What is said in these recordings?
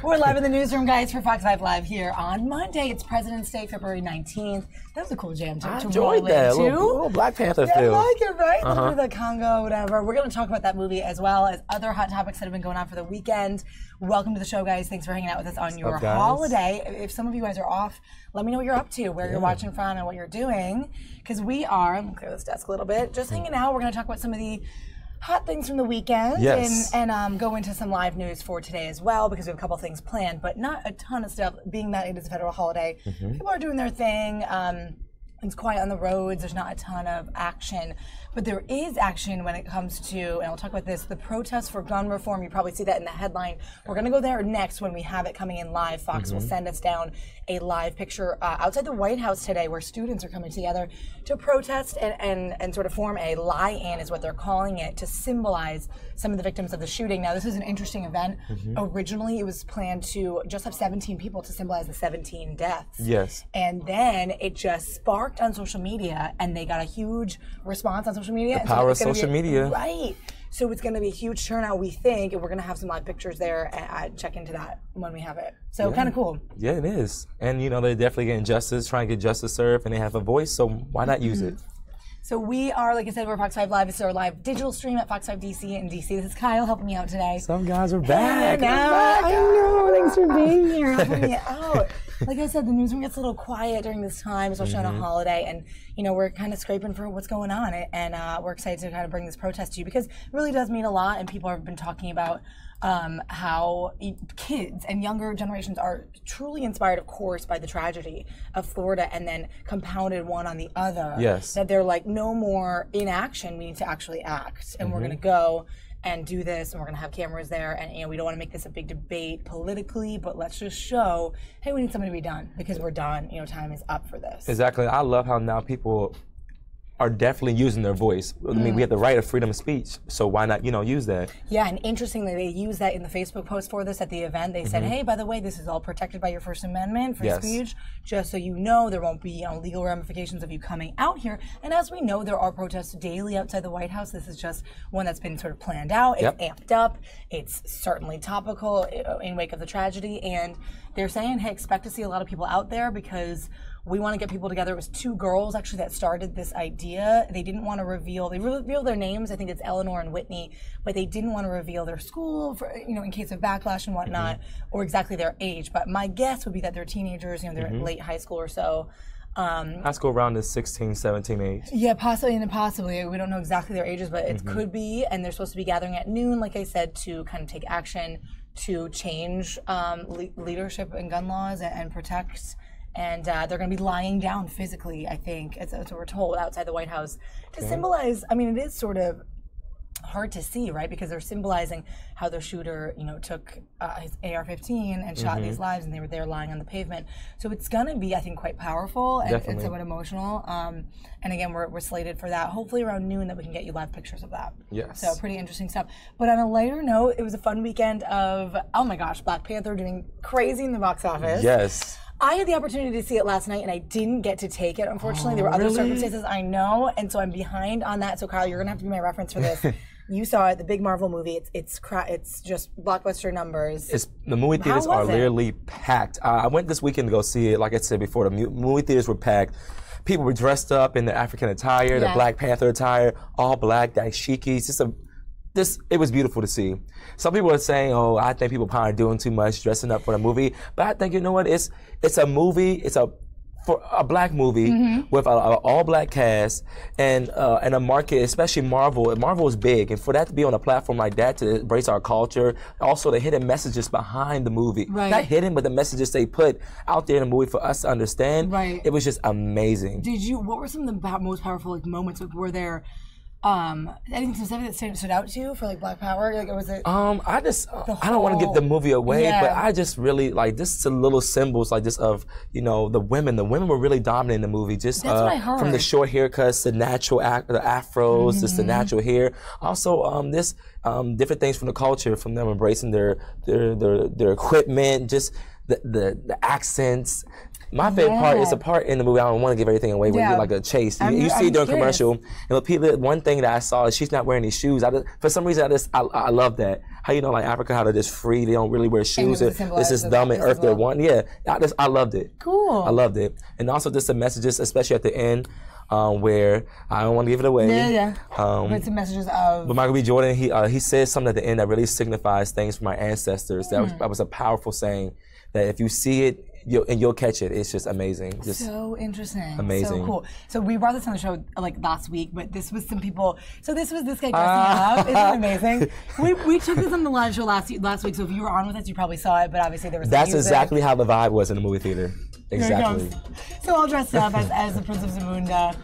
We're live in the newsroom, guys, for Fox 5 Live here on Monday. It's President's Day, February 19th. That was a cool jam to enjoyed that. A little Black Panther feel. I like it, right? Look at the Congo, whatever. We're going to talk about that movie as well as other hot topics that have been going on for the weekend. Welcome to the show, guys. Thanks for hanging out with us on your holiday. If some of you guys are off, let me know what you're up to, where you're watching from, and what you're doing. Because we are, I'm going to clear this desk a little bit, just hanging out. We're going to talk about some of the hot things from the weekend and go into some live news for today as well, because we have a couple things planned, but not a ton of stuff, being that it is a federal holiday. People are doing their thing. It's quiet on the roads. There's not a ton of action. But there is action when it comes to, and we'll talk about this, the protests for gun reform. You probably see that in the headline. We're going to go there next when we have it coming in live. Fox will send us down a live picture outside the White House today where students are coming together to protest and sort of form a lie-in, is what they're calling it, to symbolize some of the victims of the shooting. Now, this is an interesting event. Originally, it was planned to just have 17 people to symbolize the 17 deaths. Yes. And then it just sparked on social media, and they got a huge response on social media. The power of social media. Right. So it's going to be a huge turnout, we think, and we're going to have some live pictures there. And check into that when we have it. So kind of cool. Yeah, it is. And, you know, they're definitely getting justice, trying to get justice served, and they have a voice, so why not use it? So we are, like I said, we're Fox 5 Live. This is our live digital stream at Fox 5 DC in DC. This is Kyle helping me out today. Some guys are back. I know. Thanks for being here, helping me out. Like I said, the newsroom gets a little quiet during this time, especially on a holiday, and you know, we're kind of scraping for what's going on, and we're excited to kind of bring this protest to you because it really does mean a lot, and people have been talking about how kids and younger generations are truly inspired, of course, by the tragedy of Florida, and then compounded one on the other. Yes. That they're like, no more inaction, we need to actually act, and we're going to go and do this, and we're going to have cameras there, and you know, we don't want to make this a big debate politically, but let's just show, hey, we need something to be done because we're done. You know, time is up for this. Exactly. I love how now people are definitely using their voice. I mean, we have the right of freedom of speech, so why not, you know, use that? Yeah, and interestingly, they used that in the Facebook post for this at the event. They said, hey, by the way, this is all protected by your First Amendment, free speech, just so you know, there won't be, you know, legal ramifications of you coming out here. And as we know, there are protests daily outside the White House. This is just one that's been sort of planned out. It's amped up. It's certainly topical in wake of the tragedy. And they're saying, hey, expect to see a lot of people out there because we want to get people together. It was two girls actually that started this idea. They didn't want to reveal, they revealed their names. I think it's Eleanor and Whitney, but they didn't want to reveal their school for, you know, in case of backlash and whatnot, or exactly their age. But my guess would be that they're teenagers, you know, they're in late high school or so. High school around the 16, 17 age. Yeah, possibly and impossibly. We don't know exactly their ages, but it could be. And they're supposed to be gathering at noon, like I said, to kind of take action to change leadership and gun laws and protect. And they're going to be lying down physically, I think, as we're told, outside the White House to symbolize. I mean, it is sort of hard to see, right? Because they're symbolizing how the shooter, you know, took his AR-15 and shot these lives, and they were there lying on the pavement. So it's going to be, I think, quite powerful and somewhat emotional. And again, we're slated for that. Hopefully around noon that we can get you live pictures of that. Yes. So pretty interesting stuff. But on a lighter note, it was a fun weekend of, oh my gosh, Black Panther doing crazy in the box office. Yes. I had the opportunity to see it last night, and I didn't get to take it, unfortunately. There were other circumstances, I know, and so I'm behind on that. So, Kyle, you're going to have to be my reference for this. You saw it, the big Marvel movie. It's just blockbuster numbers. The movie theaters are literally packed. I went this weekend to go see it. Like I said before, the movie theaters were packed. People were dressed up in the African attire, the Black Panther attire, all black, dashikis. It was beautiful to see. Some people are saying, oh, I think people probably doing too much, dressing up for the movie. But I think, you know what, it's a movie, it's a black movie with an all-black cast and a market, especially Marvel. Marvel is big, and for that to be on a platform like that to embrace our culture, also the hidden messages behind the movie. Not hidden, but the messages they put out there in the movie for us to understand. It was just amazing. What were some of the most powerful moments? Were there anything specific that stood out to you for like Black Power? Like, was it? I don't want to give the movie away, but I just really like just the little symbols like this of, you know, the women. The women were really dominant in the movie. Just That's what I heard. From the short haircuts, the natural the afros, just the natural hair. Also, different things from the culture, from them embracing their equipment, just the accents. My favorite part is a part in the movie. I don't want to give everything away. Where you're like a chase. You see it during commercial. And people, one thing that I saw is she's not wearing these shoes. For some reason, I love that. How you know, like Africa, how they're just free. They don't really wear shoes. It's just dumb and earth they're one. Yeah, I loved it. Cool. I loved it. And also just the messages, especially at the end, where I don't want to give it away. But some messages of. But Michael B. Jordan, he says something at the end that really signifies things from our ancestors. That was a powerful saying. That if you see it, you'll catch it. It's just amazing. Just so interesting. Amazing. So cool. So we brought this on the show like last week, but this was some people. So this was this guy dressing up. Isn't it amazing? We took this on the live show last week. So if you were on with us, you probably saw it. But obviously there was. That's exactly how the vibe was in the movie theater. Exactly. So all dressed up as the Prince of Zamunda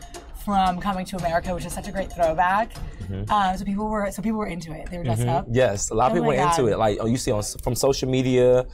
from Coming to America, which is such a great throwback. So people were into it. They were dressed up. Yes, a lot of people were into it. Like you see from social media.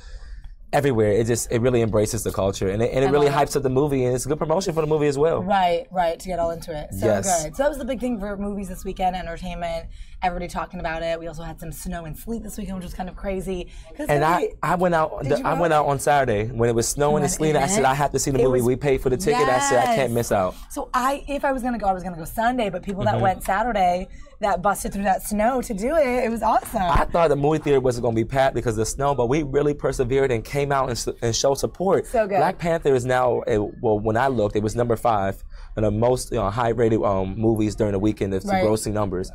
Everywhere, it really embraces the culture, and it really hypes up the movie, and it's a good promotion for the movie as well. Right, to get all into it. So good. So that was the big thing for movies this weekend, entertainment, everybody talking about it. We also had some snow and sleet this weekend, which was kind of crazy. And I went out on Saturday when it was snowing and sleeting. I said I have to see the movie. We paid for the ticket. I said I can't miss out. So if I was gonna go, I was gonna go Sunday, but people that went Saturday, that busted through that snow to do it, it was awesome. I thought the movie theater wasn't going to be packed because of the snow, but we really persevered and came out and showed support. So good. Black Panther is now, when I looked, it was number 5 in the most high-rated movies during the weekend, the grossing numbers.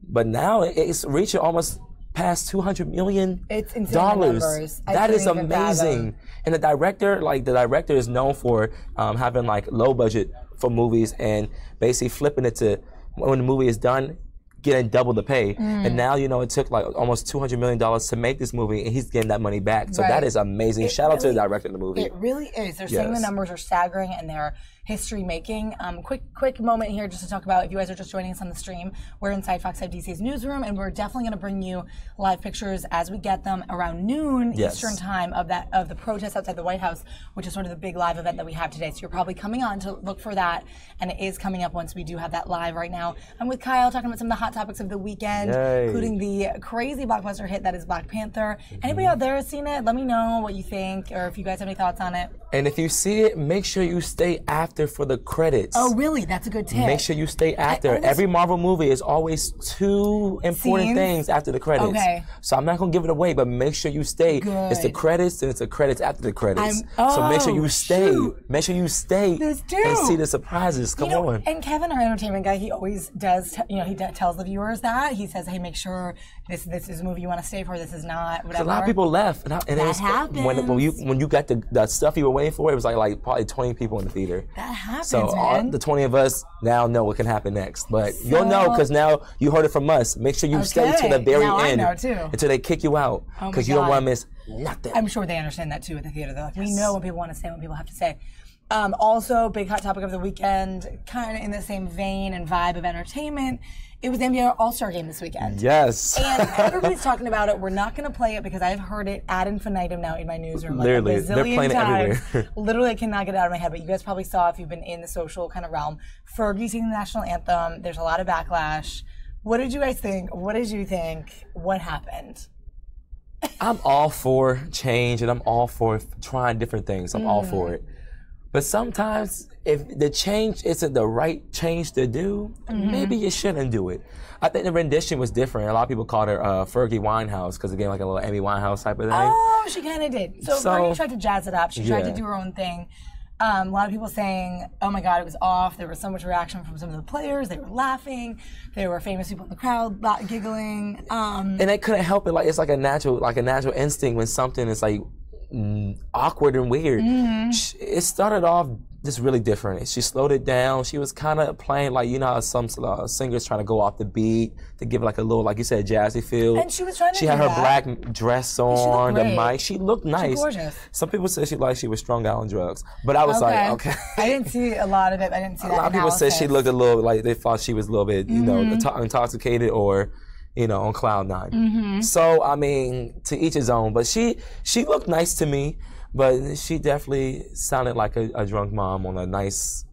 But now it's reaching almost past $200 million. It's insane numbers. That is amazing. And the director is known for having low budget for movies and basically flipping it to when the movie is done, getting double the pay. And now, it took almost $200 million to make this movie, and he's getting that money back. So that is amazing. Shout out to the director of the movie. It really is. They're saying the numbers are staggering, and they're history making. Quick moment here just to talk about, if you guys are just joining us on the stream, we're inside Fox 5 DC's newsroom, and we're definitely going to bring you live pictures as we get them around noon Eastern time of the protest outside the White House, which is sort of the big live event that we have today. So you're probably coming on to look for that, and it is coming up once we do have that live. Right now I'm with Kyle talking about some of the hot topics of the weekend, including the crazy blockbuster hit that is Black Panther. Anybody out there has seen it? Let me know what you think, or if you guys have any thoughts on it. And if you see it, make sure you stay after for the credits. Oh, really? That's a good tip. Make sure you stay after. Every Marvel movie is always 2 important things after the credits. Okay. So I'm not going to give it away, but make sure you stay. Good. It's the credits, and it's the credits after the credits. So make sure you stay. Make sure you stay and see the surprises. Come on. And Kevin, our entertainment guy, he always does, he tells the viewers that. He says, hey, make sure this is a movie you want to stay for, this is not, whatever. A lot of people left. And that happens. When you got the stuff you were waiting for, it was like probably 20 people in the theater. That happens, so man. The 20 of us now know what can happen next. But you'll know because now you heard it from us. Make sure you stay to the very end. I know too. Until they kick you out. Because you don't want to miss nothing. I'm sure they understand that too at the theater. They're like, we know when people want to stay, when people have to stay. Also, big hot topic of the weekend, kind of in the same vein and vibe of entertainment. It was the NBA All-Star Game this weekend. Yes. And everybody's talking about it. We're not going to play it because I've heard it ad infinitum now in my newsroom. Literally, they're playing times. it everywhere. Literally, I cannot get it out of my head. But you guys probably saw, if you've been in the social kind of realm, Fergie singing the national anthem. There's a lot of backlash. What did you guys think? What did you think? What happened? I'm all for change, and I'm all for trying different things. I'm all for it. But sometimes, if the change isn't the right change to do, maybe you shouldn't do it. I think the rendition was different. A lot of people called her Fergie Winehouse because it gave like a little Amy Winehouse type of thing. Oh, she kind of did. So Fergie tried to jazz it up. She tried to do her own thing. A lot of people saying, oh my God, it was off. There was so much reaction from some of the players. They were laughing. There were famous people in the crowd giggling. And they couldn't help it. It's like a natural instinct when something is like awkward and weird. It started off just really different. She slowed it down. She was kind of playing how some singers trying to go off the beat to give like a little, like you said, jazzy feel. And she was trying to She had her black dress on, the mic. She looked nice. She's gorgeous. Some people said she was strung out on drugs, but I was like, okay. I didn't see a lot of it. I didn't see that. A lot of people said she looked a little like they thought she was a little bit, intoxicated or on cloud 9. So, I mean, to each his own. But she looked nice to me, but she definitely sounded like a drunk mom on a nice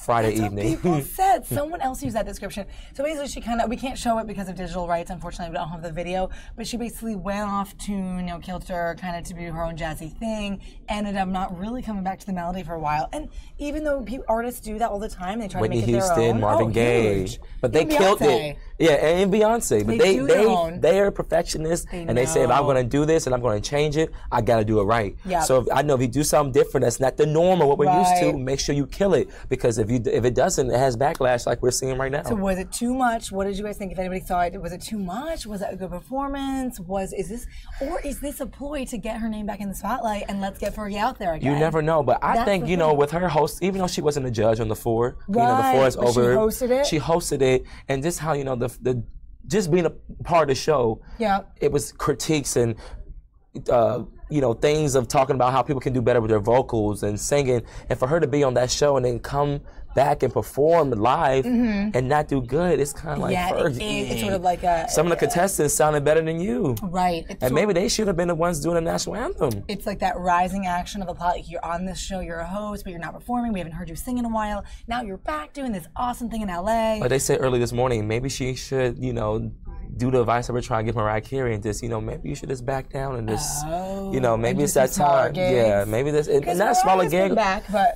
Friday That's evening. What people said. Someone else used that description. So basically, we can't show it because of digital rights. Unfortunately, we don't have the video. But she basically went off tune, kilter, kind of to do her own jazzy thing. Ended up not really coming back to the melody for a while. And even though artists do that all the time, they try Whitney to make it Houston, their own. Marvin Gaye, Huge. but they killed it. Yeah, and Beyonce, but they are perfectionists, and they say if I'm going to do this and I'm going to change it, I got to do it right. Yep. So I know if you do something different, that's not the norm or what we're used to. Make sure you kill it, because if it doesn't, it has backlash like we're seeing right now. So was it too much? What did you guys think? If anybody saw it, was it too much? Was it a good performance? Is this a ploy to get her name back in the spotlight and let's get Fergie out there again? You never know, but I think with her host, even though she wasn't a judge on the 4, the 4 is over. She hosted it. She hosted it, and just how the just being a part of the show. Yeah. It was critiques and things of talking about how people can do better with their vocals and singing, and for her to be on that show and then come back and perform live and not do good, it's kind of like Fergie. It's sort of like some of the contestants sounded better than you. Right. And maybe they should have been the ones doing the national anthem. It's like that rising action of the plot. Like, you're on this show, you're a host, but you're not performing. We haven't heard you sing in a while. Now you're back doing this awesome thing in LA. But they said early this morning, maybe she should, do the advice that we're trying to give Mariah Carey and just, maybe you should just back down and just, maybe it's that time. Gigs. Yeah, maybe this. And not smaller gig.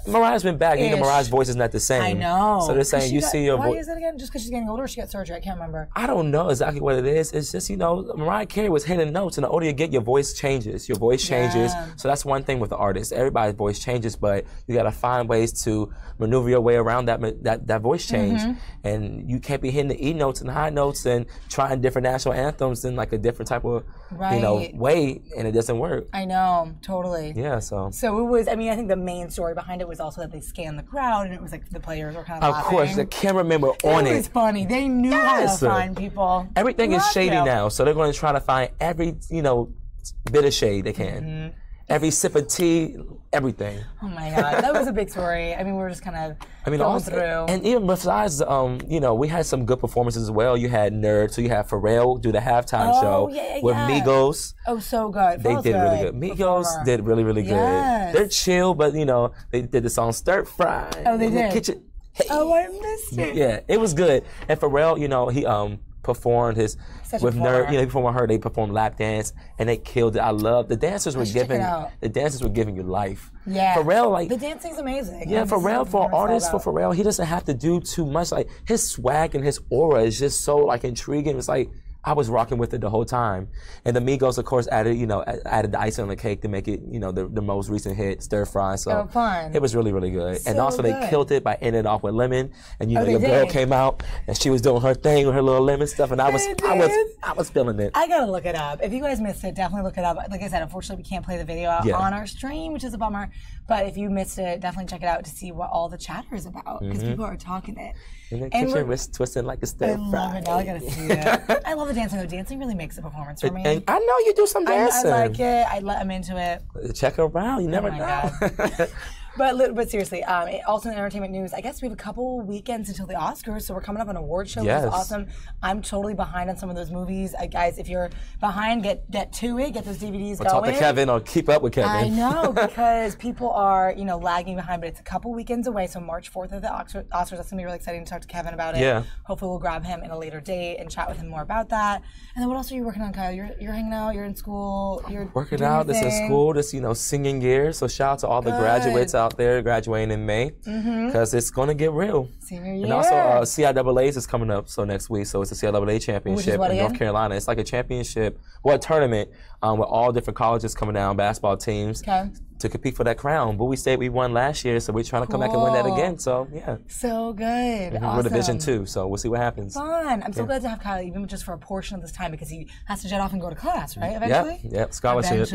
Mariah's been back. Mariah's voice is not the same. I know. So they're saying see your voice. Why is that again? Just because she's getting older, or she got surgery? I can't remember. I don't know exactly what it is. It's just, Mariah Carey was hitting notes, and the older you get, your voice changes. Your voice changes. So that's one thing with the artist. Everybody's voice changes, but you got to find ways to maneuver your way around that voice change. And you can't be hitting the E notes and high notes and trying different national anthems in like a different type of way, and it doesn't work. I know, totally. Yeah, so it was. I mean, I think the main story behind it was also that they scanned the crowd, and it was like the players were kind of laughing. Of course, the cameramen were on it. It was funny. They knew how to find people. Everything is shady now, so they're going to try to find every bit of shade they can. Every sip of tea, everything. Oh my God, that was a big story. I mean, we were just kind of going through. And even besides, we had some good performances as well. You had Nerd, so you had Pharrell do the halftime show with Migos. Oh, so good. They did really good. Migos did really, really good. They're chill, but they did the song Stir Fry. Oh, they did. The kitchen. Hey. Oh, I missed it. Yeah, it was good. And Pharrell, he performed with Nerd. He performed with her. They performed lap dance, and they killed it. I love the dancers were giving you life. Yeah, Pharrell, the dancing's amazing. Yeah, Pharrell, for an artist, for Pharrell, he doesn't have to do too much. Like, his swag and his aura is just so intriguing. It's like I was rocking with it the whole time. And the Migos, of course, added the icing on the cake to make it, the most recent hit, Stir Fry. So fun. It was really, really good. So and also good. They killed it by ending it off with Lemon. And your girl came out and she was doing her thing with her little lemon stuff, and I was feeling it. I gotta look it up. If you guys missed it, definitely look it up. Like I said, unfortunately we can't play the video on our stream, which is a bummer. But if you missed it, definitely check it out to see what all the chatter is about, because people are talking it. And then keep your wrist twisting like a stir fry. I love it. Now I gotta see it. I love the dancing though. Dancing really makes a performance for me. And I know you do some dancing. I like it. I'm into it. Check her out. You never know. God. But seriously, also in entertainment news, I guess we have a couple weekends until the Oscars, so we're coming up on an award show, which is awesome. I'm totally behind on some of those movies. Guys, if you're behind, get to it. Get those DVDs going. Talk to Kevin or keep up with Kevin. I know, because people are, lagging behind, but it's a couple weekends away, so March 4th are the Oscars. That's going to be really exciting to talk to Kevin about it. Yeah. Hopefully we'll grab him in a later date and chat with him more about that. And then what else are you working on, Kyle? You're hanging out, you're in school, you're working out, this in school, this, singing year. So shout out to all the graduates out there graduating in May, because it's going to get real. Senior year. And also CIAA's is coming up next week, so it's a CIAA championship in North Carolina. It's like a championship, a tournament with all different colleges coming down, basketball teams to compete for that crown. Bowie State, we won last year, so we're trying to come back and win that again. So yeah. So good. Awesome. We're Division 2, so we'll see what happens. Fun. I'm so glad to have Kyle, even just for a portion of this time, because he has to jet off and go to class, right? Eventually. Yep. Scholarship.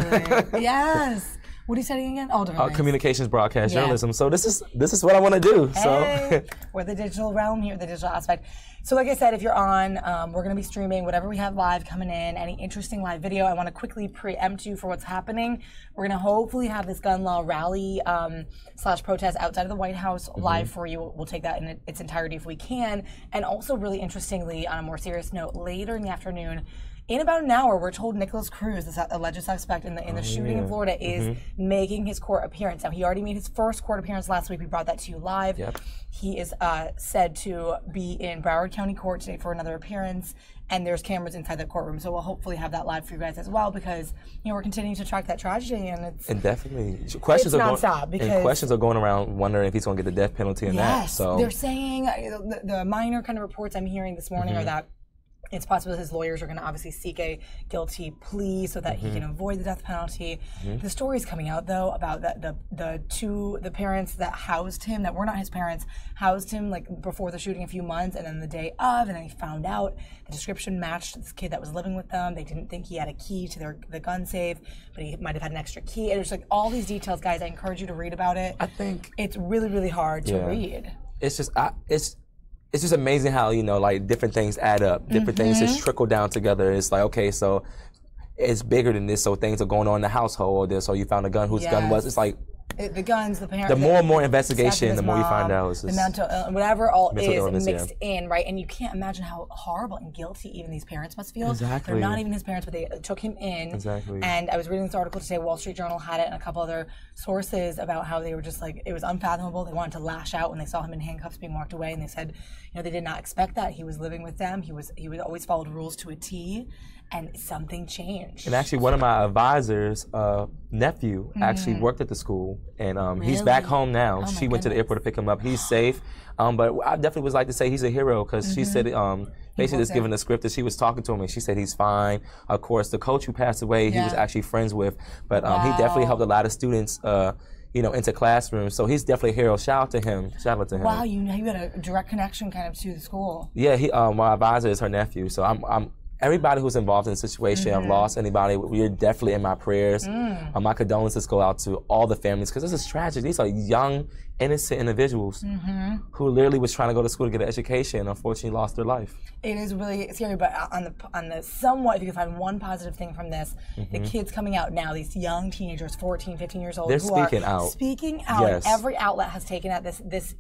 Yes. What are you studying again? All different things. Communications, broadcast, journalism. So this is what I want to do. Hey, we're the digital realm here, the digital aspect. So like I said, if you're on, we're going to be streaming whatever we have live coming in, any interesting live video. I want to quickly preempt you for what's happening. We're going to hopefully have this gun law rally / protest outside of the White House live for you. We'll take that in its entirety if we can. And also, really interestingly, on a more serious note, later in the afternoon, in about an hour, we're told Nikolas Cruz, the alleged suspect in the shooting in Florida, is making his court appearance. Now, he already made his first court appearance last week. We brought that to you live. Yep. He is said to be in Broward County Court today for another appearance, and there's cameras inside the courtroom. So we'll hopefully have that live for you guys as well, because we're continuing to track that tragedy, and it's definitely questions it's are nonstop going, and questions are going around wondering if he's going to get the death penalty in that. So they're saying the minor kind of reports I'm hearing this morning are that it's possible his lawyers are going to obviously seek a guilty plea so that he can avoid the death penalty. The story's coming out, though, about the parents that housed him, that were not his parents, housed him like before the shooting a few months, and then the day of, and then he found out the description matched this kid that was living with them. They didn't think he had a key to the gun safe, but he might have had an extra key. And there's like all these details, guys. I encourage you to read about it. I think it's really, really hard to read. It's just it's just amazing how, like different things add up. Different things just trickle down together. It's like, okay, so it's bigger than this. So things are going on in the household. So you found a gun, whose gun was. It's like, the guns, the parents. The more and more investigation, the more you find out. The mental, whatever all is mixed in, right? And you can't imagine how horrible and guilty even these parents must feel. Exactly. They're not even his parents, but they took him in. Exactly. And I was reading this article today, Wall Street Journal had it, and a couple other sources about how they were just like, it was unfathomable. They wanted to lash out when they saw him in handcuffs being walked away, and they said, they did not expect that. He was living with them. He always followed rules to a T. And something changed. And actually, one of my advisors' nephew actually worked at the school, and he's back home now. She went to the airport to pick him up. He's safe, but I definitely would like to say he's a hero, because she said basically just giving the script that she was talking to him, and she said he's fine. Of course, the coach who passed away, he was actually friends with, but he definitely helped a lot of students. Into classrooms. So he's definitely a hero. Shout out to him. Wow, you had a direct connection kind of to the school. Yeah, my advisor is her nephew. So I'm everybody who's involved in the situation, I've lost anybody, you're definitely in my prayers. My condolences go out to all the families, because this is tragic. These are young, innocent individuals who literally was trying to go to school to get an education and unfortunately lost their life. It is really scary, but on the somewhat, if you can find one positive thing from this, the kids coming out now, these young teenagers, 14, 15 years old, they're who speaking are out. Speaking out. Yes. Every outlet has taken out this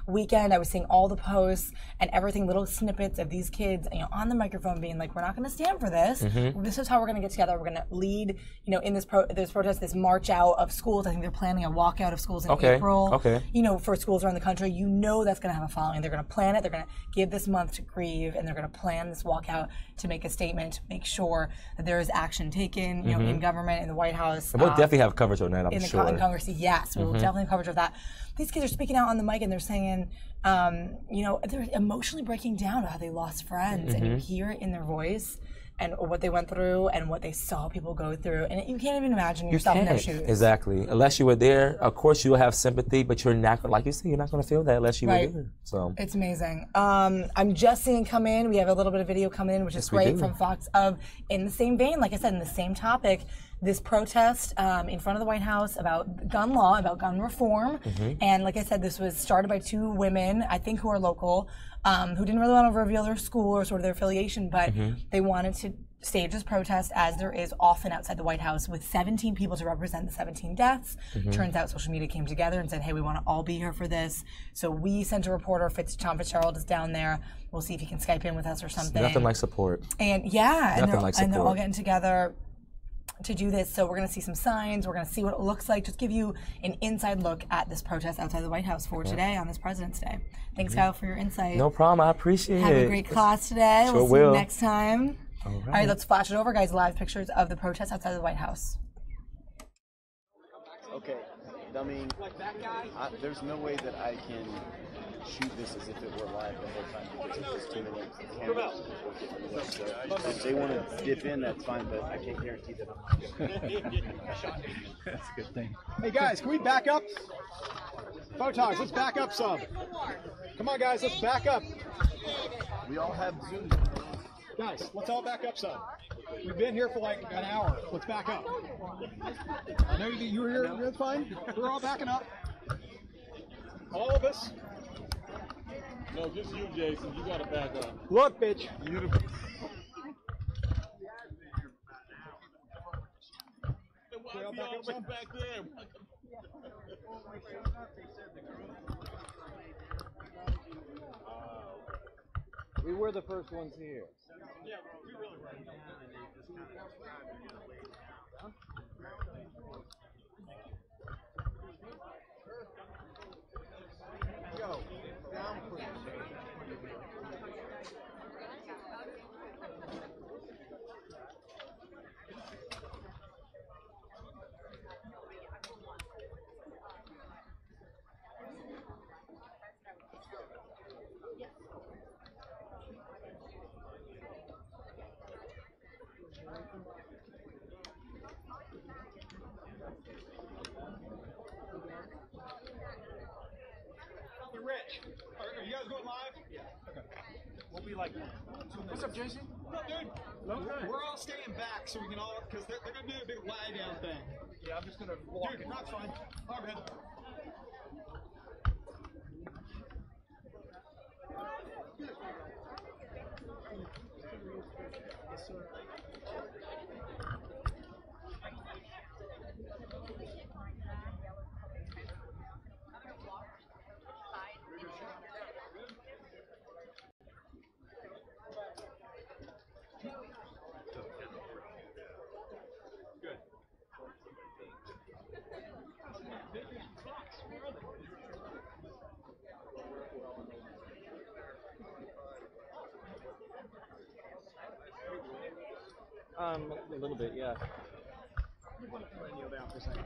weekend. I was seeing all the posts and everything, little snippets of these kids, on the microphone being like, we're not going to stand for this. This is how we're going to get together. We're going to lead, in this protest, this march out of schools. I think they're planning a walkout of schools in April. For schools around the country. That's going to have a following. They're going to plan it. They're going to give this month to grieve, and they're going to plan this walkout to make a statement, to make sure that there is action taken, in government, in the White House. And we'll definitely have coverage on that, I'm sure. In Congress, yes, we will definitely have coverage of that. These kids are speaking out on the mic, and they're saying, they're emotionally breaking down about how they lost friends, and you hear it in their voice. And what they went through and what they saw people go through. And you can't even imagine yourself in their shoes. Exactly. Unless you were there, of course you'll have sympathy, but you're not, like you said, you're not going to feel that unless you were there. So it's amazing. I'm just seeing come in. We have a little bit of video coming in, which is great, from Fox of, in the same vein, like I said, in the same topic, this protest in front of the White House about gun law, about gun reform. And like I said, this was started by two women, I think, who are local, who didn't really want to reveal their school or sort of their affiliation, but they wanted to stage this protest, as there is often outside the White House, with 17 people to represent the 17 deaths. Turns out social media came together and said, hey, we want to all be here for this. So we sent a reporter, Tom Fitzgerald is down there. We'll see if he can Skype in with us or something. Nothing like support. And and they're all getting together to do this. So we're going to see some signs. We're going to see what it looks like. Just give you an inside look at this protest outside the White House for today on this President's Day. Thanks, Kyle, for your insight. No problem. I appreciate it. Have a great class today. Sure we'll see you next time. All right, let's flash it over, guys. Live pictures of the protest outside the White House. Okay, I mean, there's no way that I can shoot this as if it were live the whole time, because there's too many cameras. So if they want to dip in, that's fine, but I can't guarantee that I'm That's a good thing. Hey guys, can we back up? Photogs, let's back up some. Come on guys, let's back up. We all have Zoom. Guys, let's all back up some. We've been here for like an hour. Let's back up. I know you were here. That's fine. We're all backing up. All of us. No, just you, Jason. You gotta back up. Look, bitch. Beautiful. Why is he always back there? We were the first ones here. Yeah, we really were. Rich, are you guys going live? Yeah. Okay. We'll be like 2 minutes. What's up, Jason? What up, dude? We're all staying back so we can all, because they're going to do a big lie down thing. Yeah, I'm just going to walk. Dude, that's fine. All good. Yes, sir. A little bit, yeah. Kneel down for a second.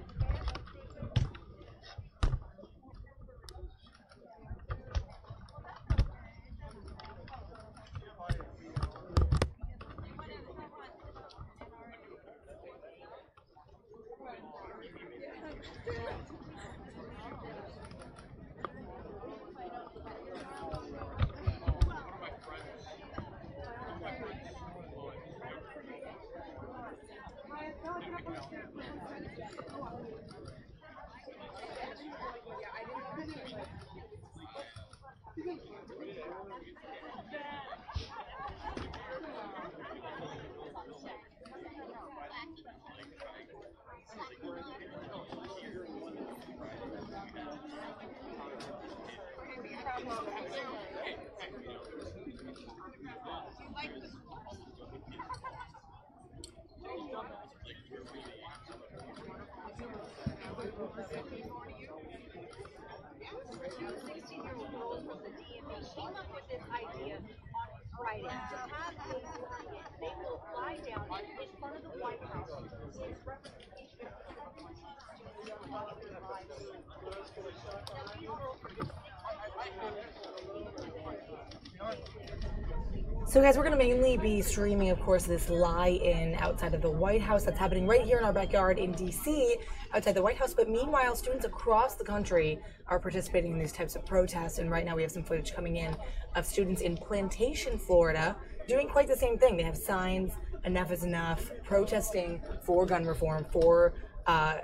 So guys, we're going to mainly be streaming, of course, this lie-in outside of the White House that's happening right here in our backyard in D.C., outside the White House. But meanwhile, students across the country are participating in these types of protests. And right now we have some footage coming in of students in Plantation, Florida, doing quite the same thing. They have signs, enough is enough, protesting for gun reform, for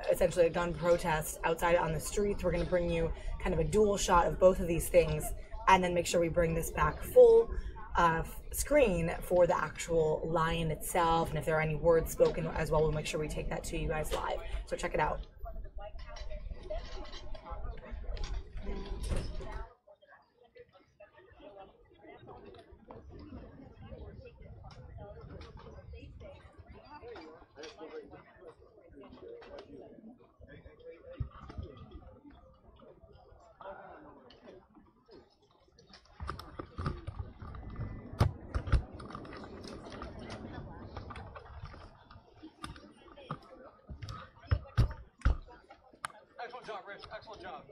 essentially a gun protest outside on the streets. We're going to bring you kind of a dual shot of both of these things and then make sure we bring this back full screen for the actual lie-in itself, and if there are any words spoken as well, we'll make sure we take that to you guys live. So check it out. Excellent job, Rich. Excellent job.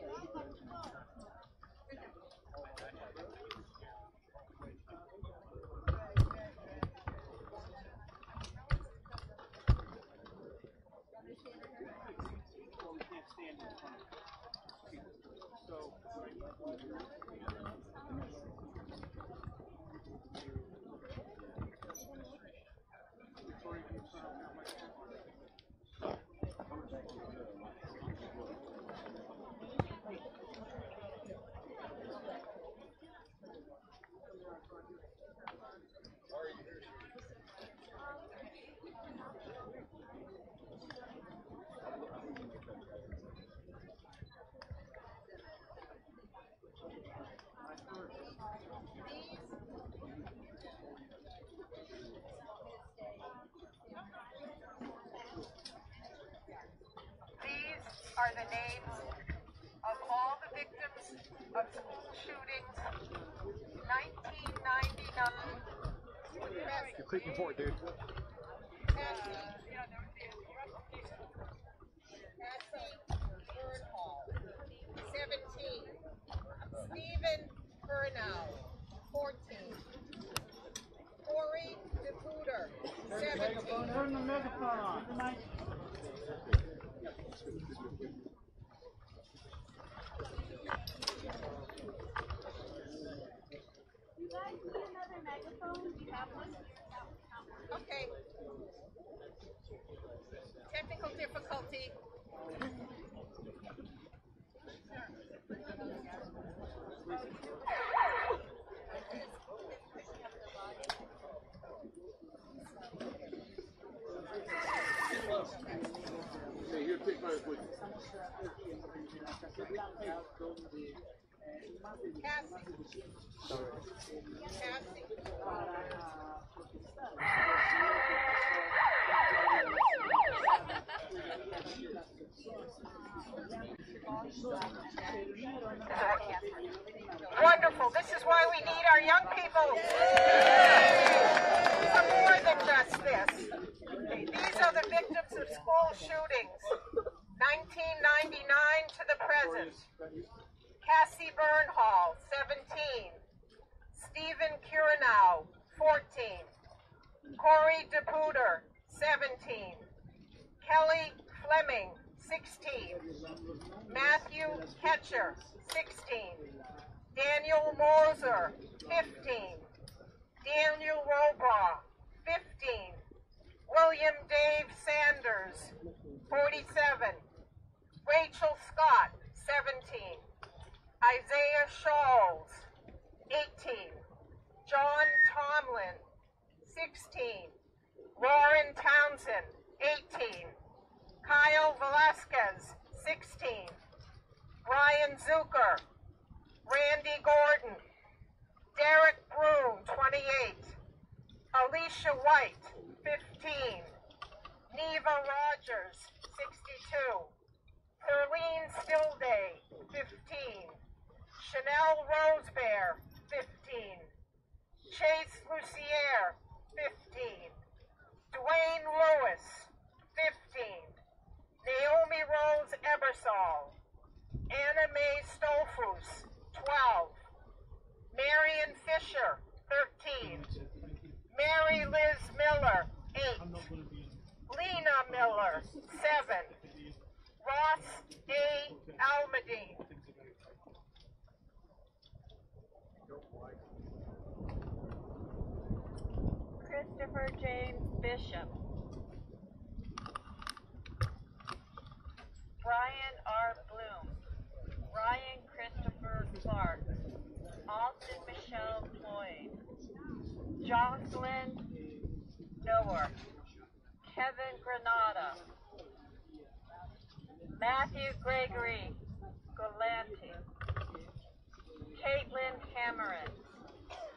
are the names of all the victims of school shootings, 1999. You're creeping forward, dude. Cassie Bernhall, 17. Stephen Bernal, 14. Corey DePuter, 17. Turn the megaphone on. Okay. Technical difficulty. Hey, here, take my quick. Cassie. Cassie. Wonderful. This is why we need our young people. For more than just this. These are the victims of school shootings, 1999 to the present. Cassie Bernhall, 17. Stephen Curanow, 14. Corey DePuter, 17. Kelly Fleming, 16. Matthew Ketcher, 16. Daniel Moser, 15. Daniel Robaugh, 15. William Dave Sanders, 47. Rachel Scott, 17. Isaiah Scholes, 18. John Tomlin, 16. Lauren Townsend, 18. Kyle Velasquez, 16. Brian Zucker, Randy Gordon, Derek Broom, 28. Alicia White, 15. Neva Rogers, 62. Perlene Stillday, 15. Chanel Rosebear, 15. Chase Lucier, 15. Dwayne Lewis, 15. Naomi Rose Ebersol. Anna Mae Stolfus, 12. Marion Fisher, 13. Mary Liz Miller, 8. Lena Miller, 7. Ross A. Almadine. Christopher James Bishop. Brian R. Bloom. Ryan Christopher Clark. Alton Michelle Floyd. Jocelyn Noer. Kevin Granada. Matthew Gregory Galanti. Caitlin Cameron.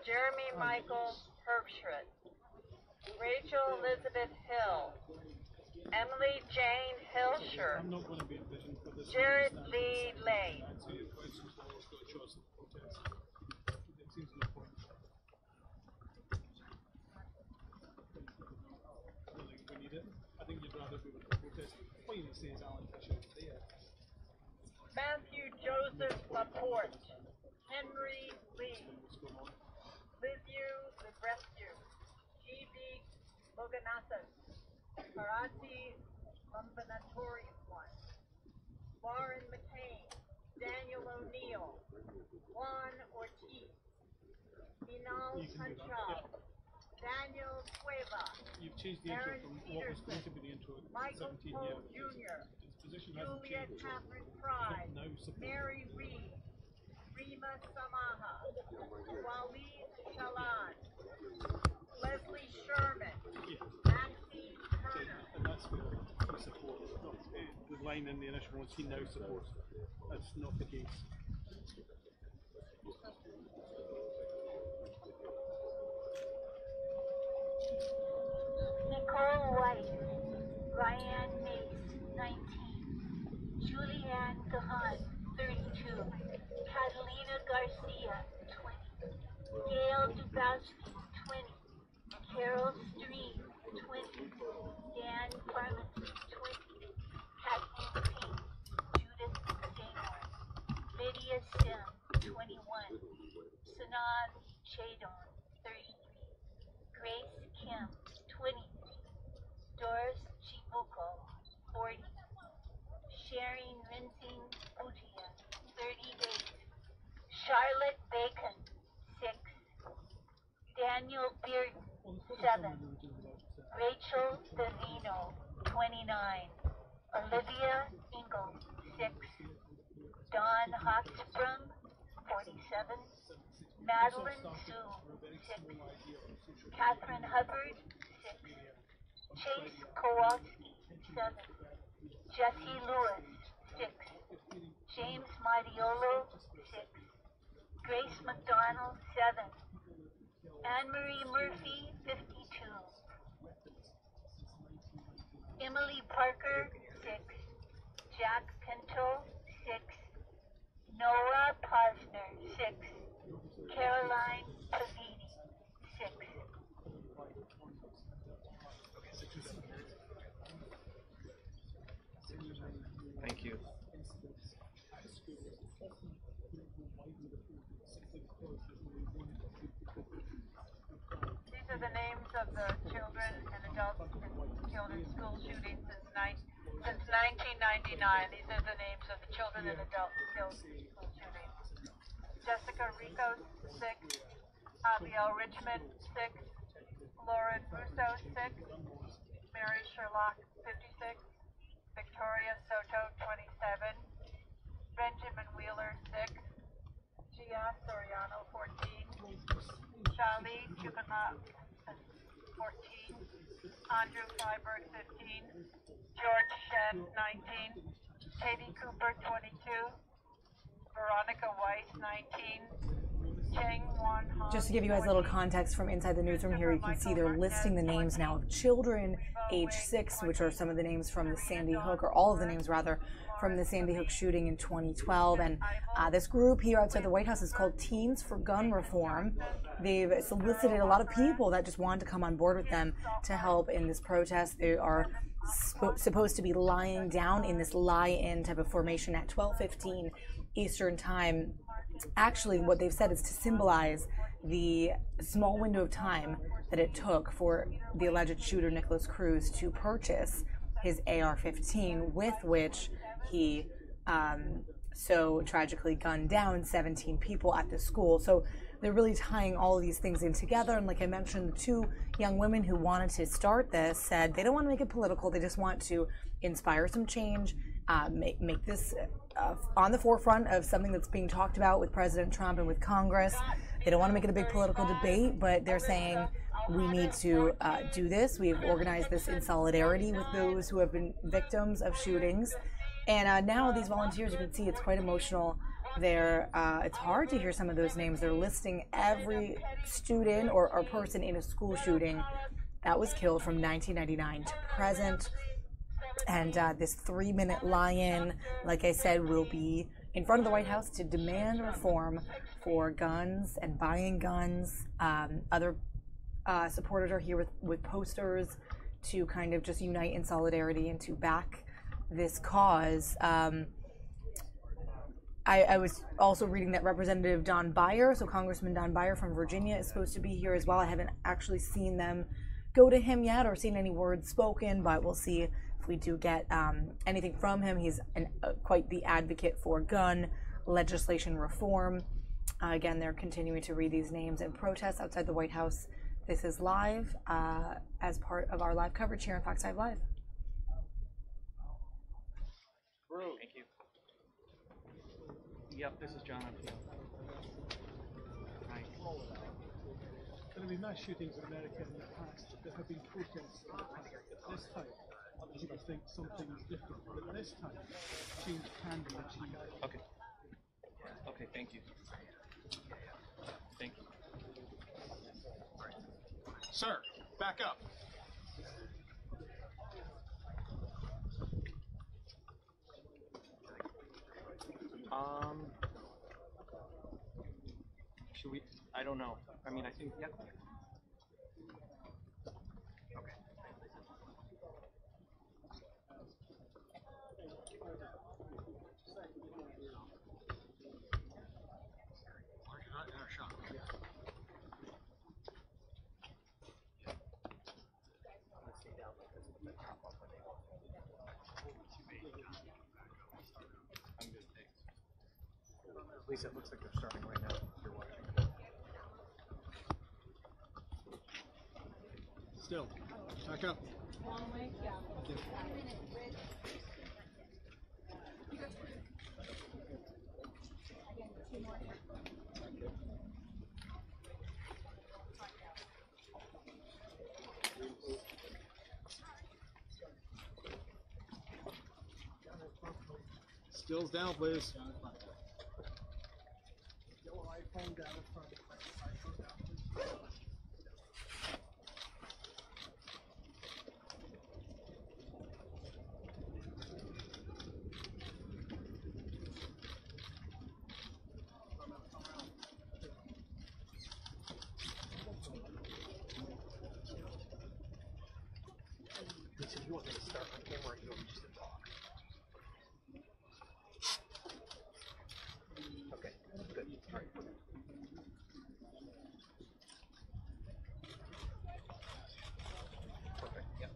Jeremy Michael Herbschritt. Rachel Elizabeth Hill. Emily Jane Hilscher. Jared Lee Lane. Matthew Joseph Laporte. Henry Lee. Liviu Librescu. G.B. Loganathan. Karati Lumbanatorian. Lauren McCain. Daniel O'Neill. Juan Ortiz. Minal Punchal. Daniel Cueva. You've changed the intro from what was going to be the intro at Michael 17 Poe years. Jr. Its position hasn't Julia changed. Catherine Fry. No support. Mary Reed. Rima Samaha. Waleed Shalan. Leslie Sherman. Yeah. Maxine Turner. And that's where we support. Not the line in the initial ones he now supports. That's not the case. Nicole White, Ryan Mace, 19. Julianne Gahan, 32. Catalina Garcia, 20. Gail Dubowski, 20. Carol Stream, 20. Dan Parmenter, 20. Kathleen Pink, Judith Seymour. Lydia Sim, 21. Sanad Chadon, 33. Grace Kim, 23. Doris Chibuko, 40. Sherry Rinsing Utia, 38. Charlotte Bacon, 6. Daniel Bearden, 7. Rachel Davino, 29. Olivia Engel, 6. Dawn Hochsprung, 47. Madeline Sue, 6. Catherine Hubbard, 6. Chase Kowalski, 7. Jesse Lewis, 6. James Madiolo, 6. Grace McDonald, 7. Anne-Marie Murphy, 52. Emily Parker, 6. Jack Pinto, 6. Noah Posner, 6. Caroline Pavini, 6. Thank you. These are the names of the children and adults killed in school shootings since 1999. These are the names of the children and adults killed in school shootings. Jessica Rico, 6. Abiel Richmond, 6. Lauren Russo, 6. Mary Sherlock, 56. Victoria Soto, 27. Benjamin Wheeler, 6. Gia Soriano, 14. Charlie Chukana, 14. Andrew Freiberg, 15. George Shen, 19. Katie Cooper, 22. Veronica Weiss, 19. Cheng Wan Han, Just to give you guys a little context from inside the newsroom here, you can see they're listing the names now of children age 6, which are some of the names from the Sandy Hook, or all of the names rather, from the Sandy Hook shooting in 2012. And this group here outside the White House is called Teens for Gun Reform. They've solicited a lot of people that just wanted to come on board with them to help in this protest. They are supposed to be lying down in this lie-in type of formation at 12:15 Eastern Time. Actually, what they've said is to symbolize the small window of time that it took for the alleged shooter Nikolas Cruz to purchase his AR-15, with which he so tragically gunned down 17 people at the school. So they're really tying all of these things in together. And like I mentioned, the two young women who wanted to start this said they don't want to make it political. They just want to inspire some change, make this on the forefront of something that's being talked about with President Trump and with Congress. They don't want to make it a big political debate, but they're saying we need to do this. We've organized this in solidarity with those who have been victims of shootings. And now these volunteers, you can see it's quite emotional. It's hard to hear some of those names. They're listing every student or person in a school shooting that was killed from 1999 to present. And this 3-minute lie-in, like I said, will be in front of the White House to demand reform for guns and buying guns. Other supporters are here with posters to kind of just unite in solidarity and to back this cause. I was also reading that Representative Don Beyer, so Congressman Don Beyer from Virginia, is supposed to be here as well. I haven't actually seen them go to him yet or seen any words spoken, but we'll see if we do get anything from him. He's quite the advocate for gun legislation reform. Again, they're continuing to read these names and protests outside the White House. This is live as part of our live coverage here on Fox 5 Live. Thank you. Yep, this is John. Hi. There have been mass shootings in America in the past. There have been protests in the past. This time, you would think something is different. But this time, change can be achieved. Okay. Okay, thank you. Thank you. Sir, back up. Should we? I don't know. I mean, I think, yeah. Okay. Lisa, it looks like they're starting right now. You're watching. Still. Back up. Stills down, please. iPhone down in front. iPhone down, please. You want me to start on camera or you want me just to talk? Okay, good. All right. Perfect, yep.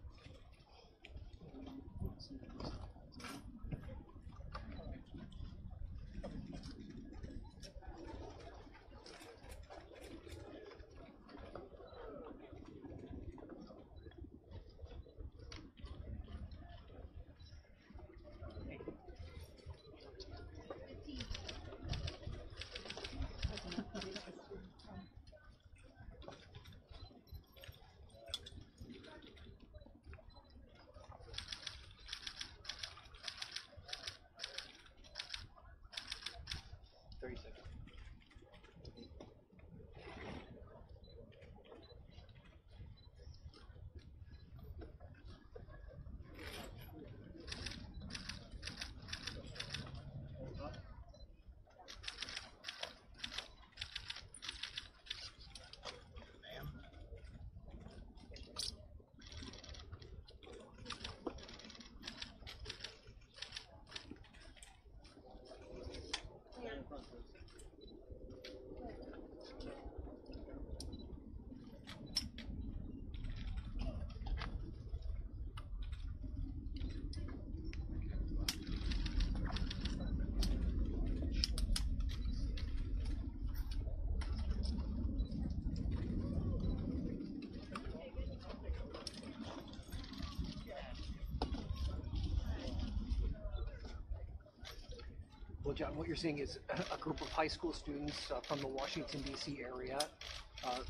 Well, John, what you're seeing is a group of high school students from the Washington, D.C. area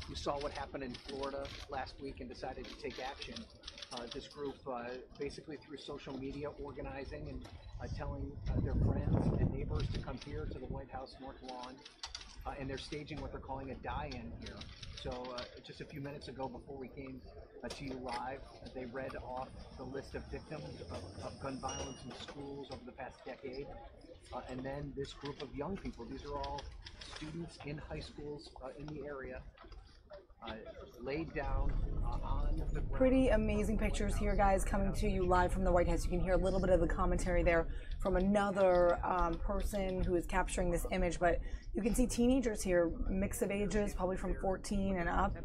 who saw what happened in Florida last week and decided to take action. This group basically through social media organizing and telling their friends and neighbors to come here to the White House North Lawn, and they're staging what they're calling a die-in here. So just a few minutes ago, before we came to you live, they read off the list of victims of gun violence in schools over the past decade. And then this group of young people, these are all students in high schools in the area, laid down on the ground. Pretty amazing pictures here, guys, coming to you live from the White House. You can hear a little bit of the commentary there from another person who is capturing this image, but you can see teenagers here, mix of ages, probably from 14 and up,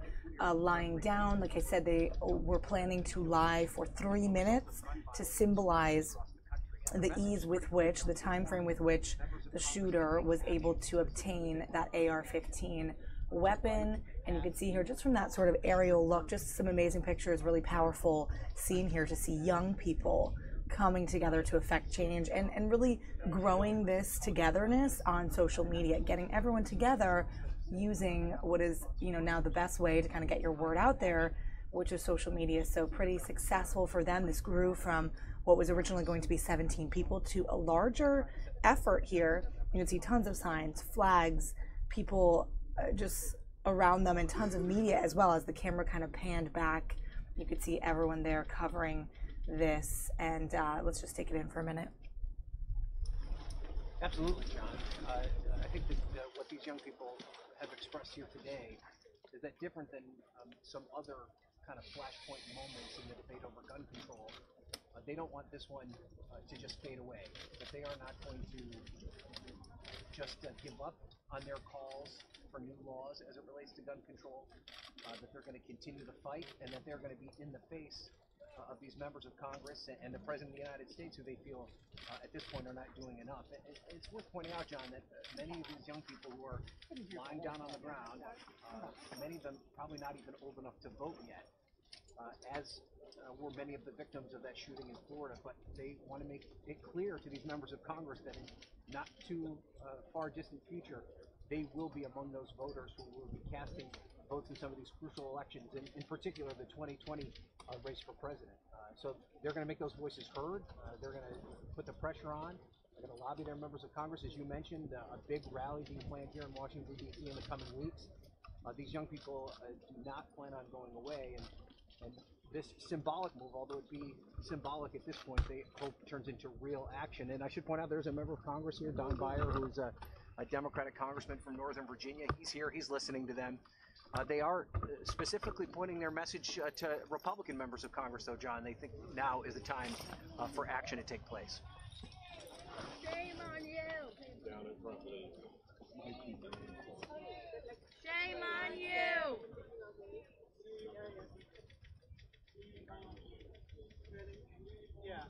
lying down. Like I said, they were planning to lie for 3 minutes to symbolize the ease with which, the time frame with which the shooter was able to obtain that AR-15 weapon. And you can see here, just from that sort of aerial look, just some amazing pictures, really powerful scene here to see young people coming together to affect change and really growing this togetherness on social media, getting everyone together using what is, you know, now the best way to kind of get your word out there, which is social media. So pretty successful for them. This grew from what was originally going to be 17 people to a larger effort here. You can see tons of signs, flags, people just around them, and tons of media as well. As the camera kind of panned back, you could see everyone there covering this. And let's just take it in for a minute. Absolutely, John. I think that what these young people have expressed here today is that different than some other kind of flashpoint moments in the debate over gun control. They don't want this one to just fade away. That they are not going to just give up on their calls for new laws as it relates to gun control. That they're going to continue the fight, and that they're going to be in the face of these members of Congress and the President of the United States, who they feel at this point are not doing enough. It's worth pointing out, John, that many of these young people who are lying down on the ground, many of them probably not even old enough to vote yet, as were many of the victims of that shooting in Florida. But they want to make it clear to these members of Congress that in not too far distant future, they will be among those voters who will be casting votes in some of these crucial elections, in particular the 2020 race for president. So they're going to make those voices heard. They're going to put the pressure on. They're going to lobby their members of Congress. As you mentioned, a big rally being planned here in Washington, D.C. in the coming weeks. These young people do not plan on going away. And this symbolic move, although it be symbolic at this point, they hope turns into real action. And I should point out there's a member of Congress here, Don Beyer, who's a Democratic congressman from Northern Virginia. He's here. He's listening to them. They are specifically pointing their message to Republican members of Congress, though, John. They think now is the time for action to take place. Shame on you! Down in front, please. Shame on you! Yeah.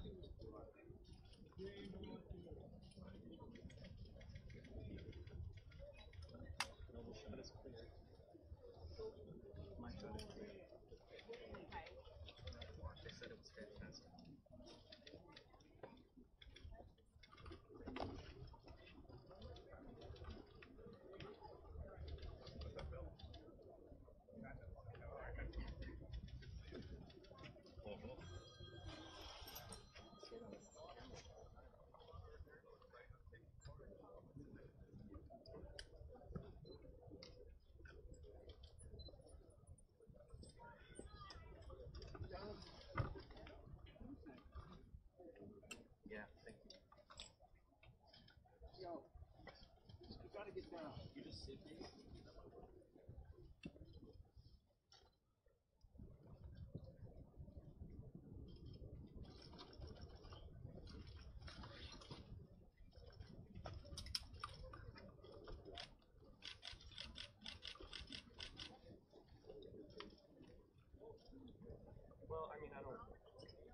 Yeah, thank you. Yo, you gotta get down. You just sit there. Well, I mean, I don't.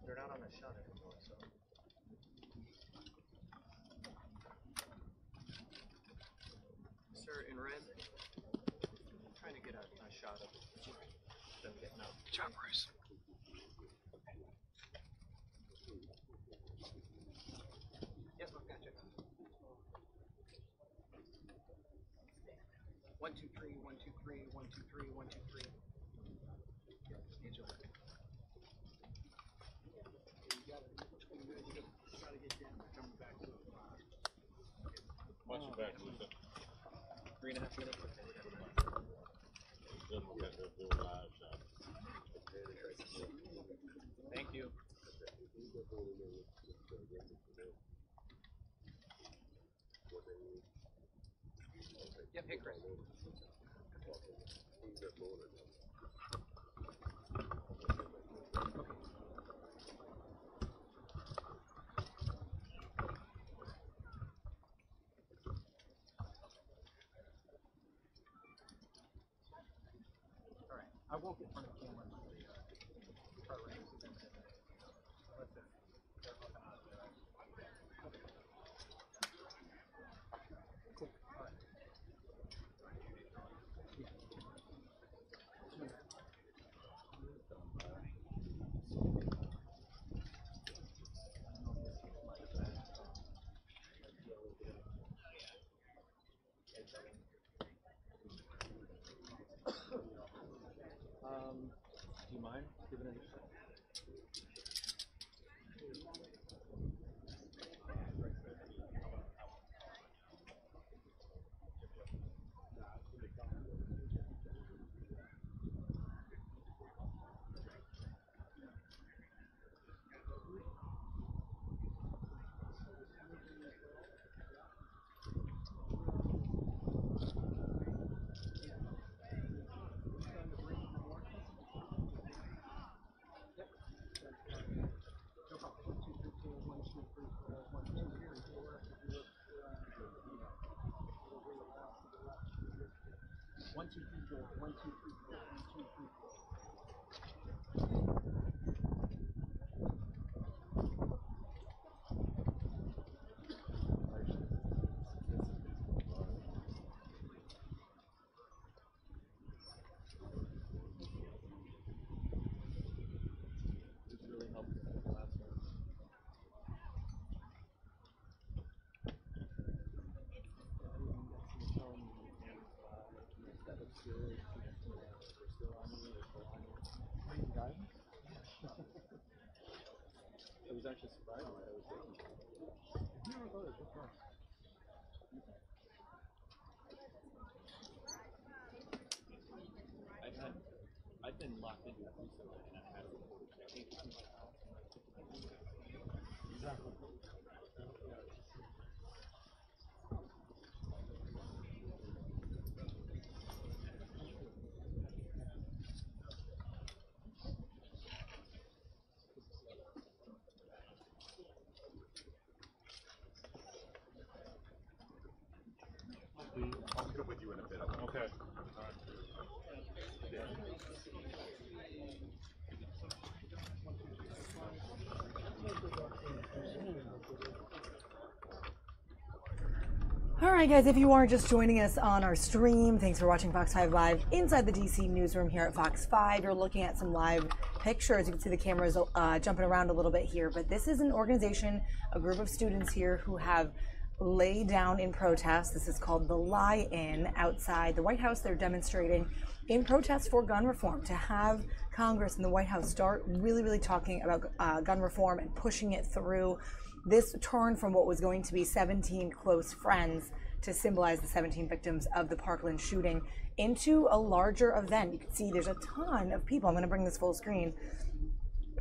They're not on the shot anymore, so. Sir, in red, I'm trying to get a shot of them getting out. Choppers. Yes, ma'am, gotcha. 1, 2, 3, 1, 2, 3, 1, 2, 3, 1, 2, 3. Angel. Watch your back, Lisa. 3.5 minutes. Thank you. Yep, hey Chris. I won't get in front of the camera until the car race is in. Let the they're looking out there. Okay. Cool. All right. Yeah. Do you mind giving it a shot? 1, 2, 3, 4. 1, 2, 3, 4. 1, 2, 3, It was actually surprising that I was taking it. I've been locked into that recently, and I had a report. I think it's my house. Exactly. I'll get with you in a bit. Okay. All right, guys, if you are just joining us on our stream, thanks for watching Fox 5 Live inside the DC newsroom here at Fox 5. You're looking at some live pictures. You can see the cameras jumping around a little bit here, but this is an organization, a group of students here who have laid down in protest. This is called the Lie-In outside the White House. They're demonstrating in protest for gun reform, to have Congress and the White House start really talking about gun reform and pushing it through. This turned from what was going to be 17 close friends to symbolize the 17 victims of the Parkland shooting into a larger event. You can see there's a ton of people. I'm going to bring this full screen.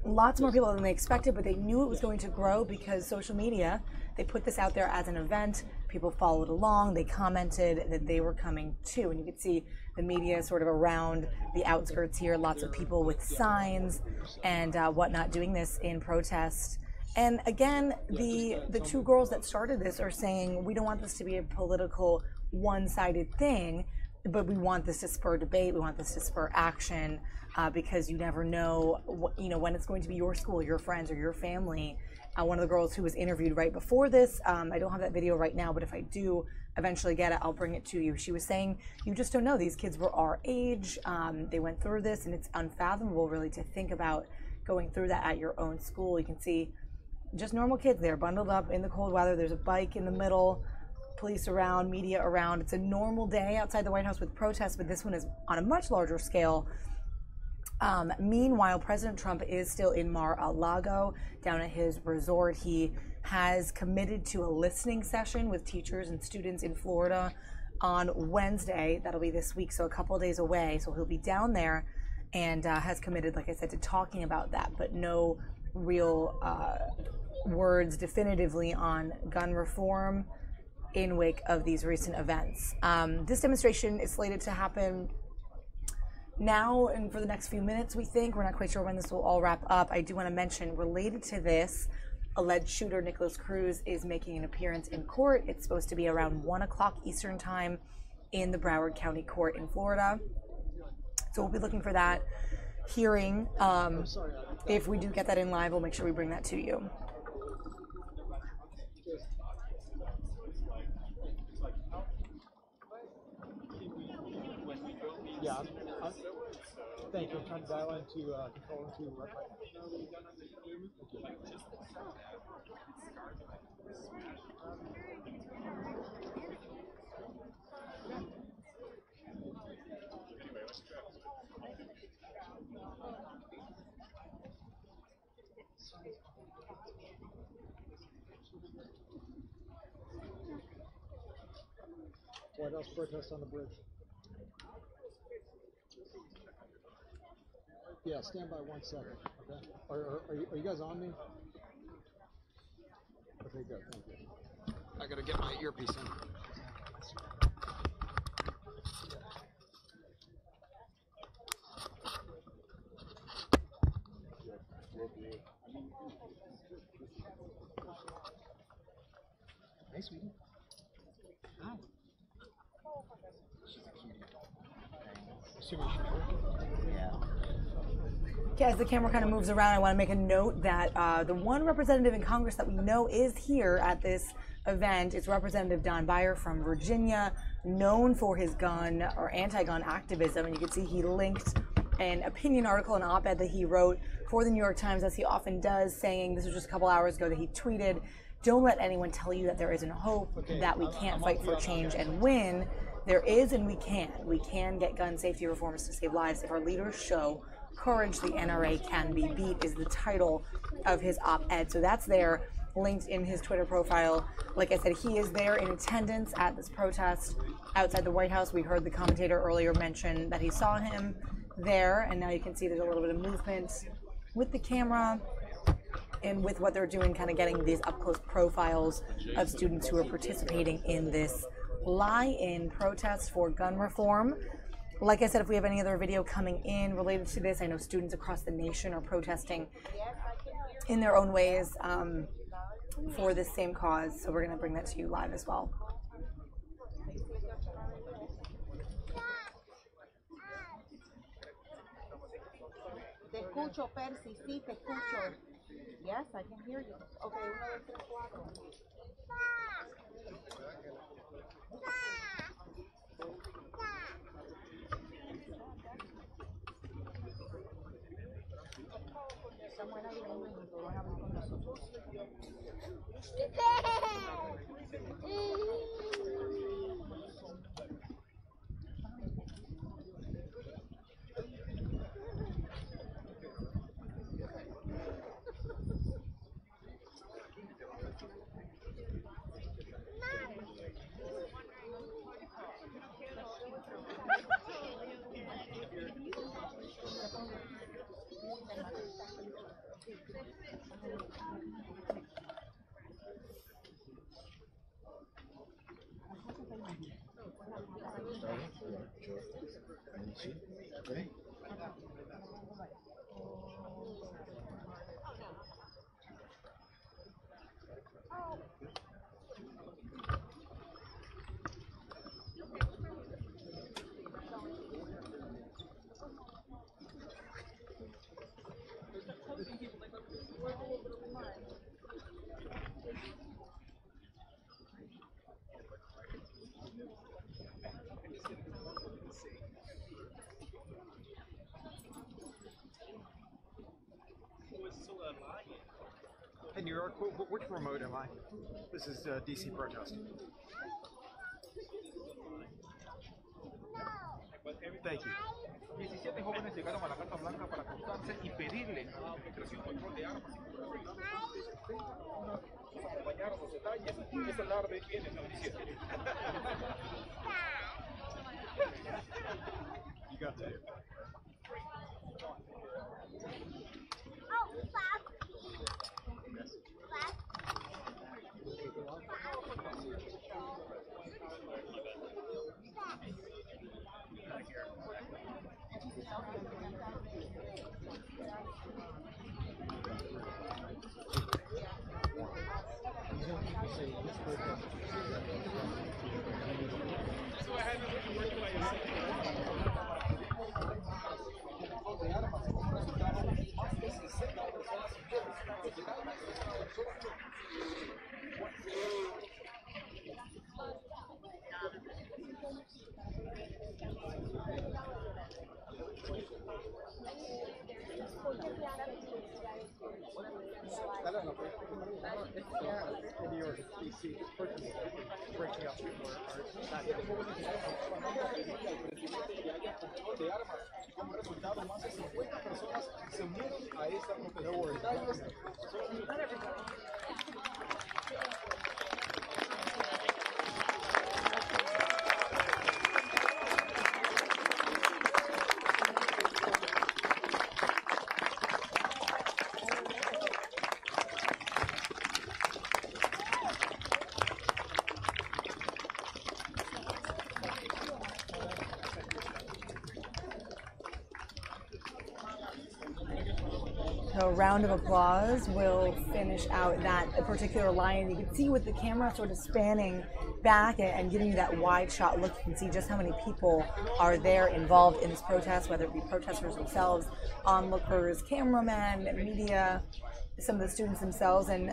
Lots more people than they expected, but they knew it was going to grow because social media, they put this out there as an event. People followed along. They commented that they were coming too. And you can see the media sort of around the outskirts here, lots of people with signs and whatnot doing this in protest. And again, the two girls that started this are saying, we don't want this to be a political one-sided thing, but we want this to spur debate. We want this to spur action because you never know, when it's going to be your school, your friends, or your family. One of the girls who was interviewed right before this, I don't have that video right now, but if I do eventually get it, I'll bring it to you. She was saying, you just don't know. These kids were our age. They went through this, and it's unfathomable, really, to think about going through that at your own school. You can see just normal kids there, bundled up in the cold weather. There's a bike in the middle, police around, media around. It's a normal day outside the White House with protests, but this one is on a much larger scale. Meanwhile, President Trump is still in Mar-a-Lago, down at his resort. He has committed to a listening session with teachers and students in Florida on Wednesday. That'll be this week, so a couple of days away. So he'll be down there and has committed, like I said, to talking about that, but no real words definitively on gun reform in wake of these recent events. This demonstration is slated to happen now and for the next few minutes, we think. We're not quite sure when this will all wrap up. I do want to mention, related to this, alleged shooter Nikolas Cruz is making an appearance in court. It's supposed to be around 1 o'clock Eastern time in the Broward County Court in Florida. So we'll be looking for that hearing. If we do get that in live, we'll make sure we bring that to you. Yeah, thank you. I'm trying to dial into control into right. White House protest on the bridge. Yeah, stand by 1 second. Okay. Are you guys on me? Okay, good. Thank you. I gotta get my earpiece in. Hey, sweetie. Hi. She's a cutie. Okay, as the camera kind of moves around, I want to make a note that the one representative in Congress that we know is here at this event is Representative Don Beyer from Virginia, known for his gun or anti-gun activism. And you can see he linked an opinion article, an op-ed that he wrote for the New York Times, as he often does, saying, this was just a couple hours ago that he tweeted, "Don't let anyone tell you that there isn't hope, that we can't fight for change and win. There is, and we can. We can get gun safety reforms to save lives if our leaders show courage. The NRA can be beat," is the title of his op-ed. So that's there, linked in his Twitter profile. Like I said, he is there in attendance at this protest outside the White House. We heard the commentator earlier mention that he saw him there, and now you can see there's a little bit of movement with the camera and with what they're doing, kind of getting these up-close profiles of students who are participating in this lie-in protest for gun reform. Like I said, if we have any other video coming in related to this, I know students across the nation are protesting in their own ways for this same cause, so we're going to bring that to you live as well. Te escucho, Percy, sí, te escucho. Yes, I can hear you. Okay, 1, 2, 3, 4. Hey, New York, which remote am I? This is DC protest. Thank you. 17 jóvenes llegaron a la Casa Blanca para acostarse y pedirle administración control de armas y nos acompañaron los detalles. Esta tarde viene la noticia. You got that. In New York, DC, breaking up people So a round of applause will finish out that particular line. You can see with the camera sort of spanning back and giving you that wide shot look, you can see just how many people are there involved in this protest, whether it be protesters themselves, onlookers, cameramen, media, some of the students themselves, and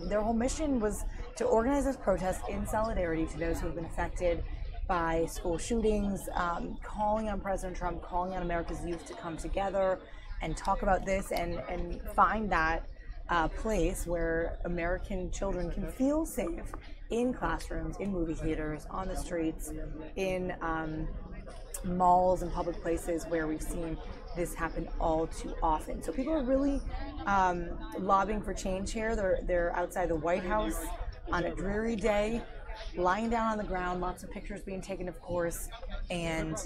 their whole mission was to organize this protest in solidarity to those who have been affected by school shootings, calling on President Trump, calling on America's youth to come together and talk about this and find that place where American children can feel safe in classrooms, in movie theaters, on the streets, in malls and public places where we've seen this happen all too often. So people are really lobbying for change here. They're outside the White House on a dreary day, lying down on the ground, lots of pictures being taken, of course, and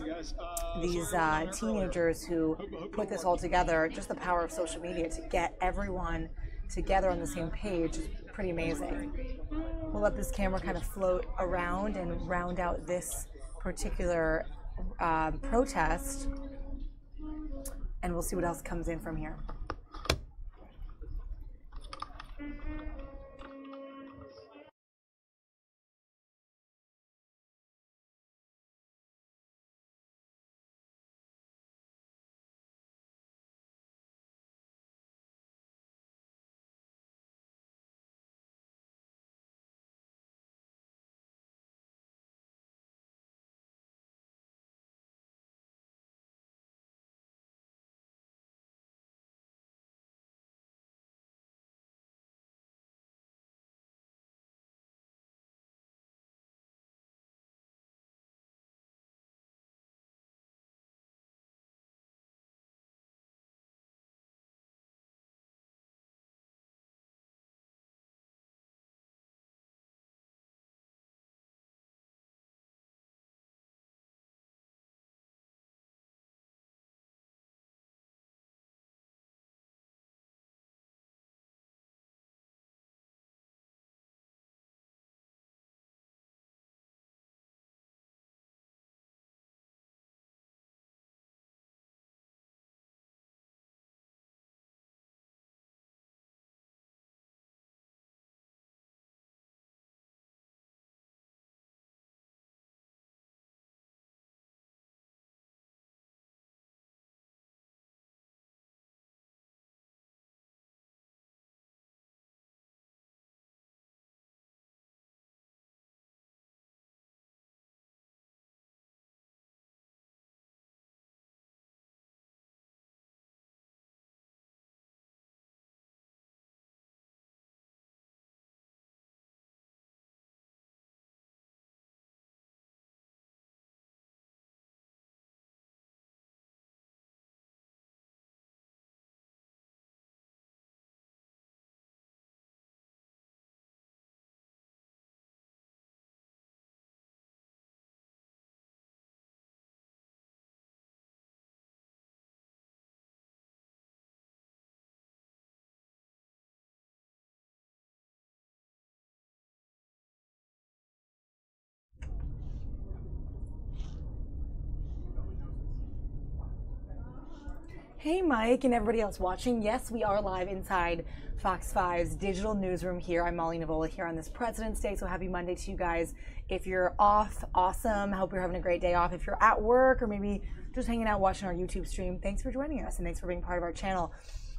these teenagers who put this all together, just the power of social media to get everyone together on the same page is pretty amazing. We'll let this camera kind of float around and round out this particular protest, and we'll see what else comes in from here. Hey Mike and everybody else watching. Yes, we are live inside Fox 5's digital newsroom here. I'm Molly Nevola here on this President's Day, so happy Monday to you guys. If you're off, awesome. I hope you're having a great day off. If you're at work or maybe just hanging out watching our YouTube stream, thanks for joining us and thanks for being part of our channel.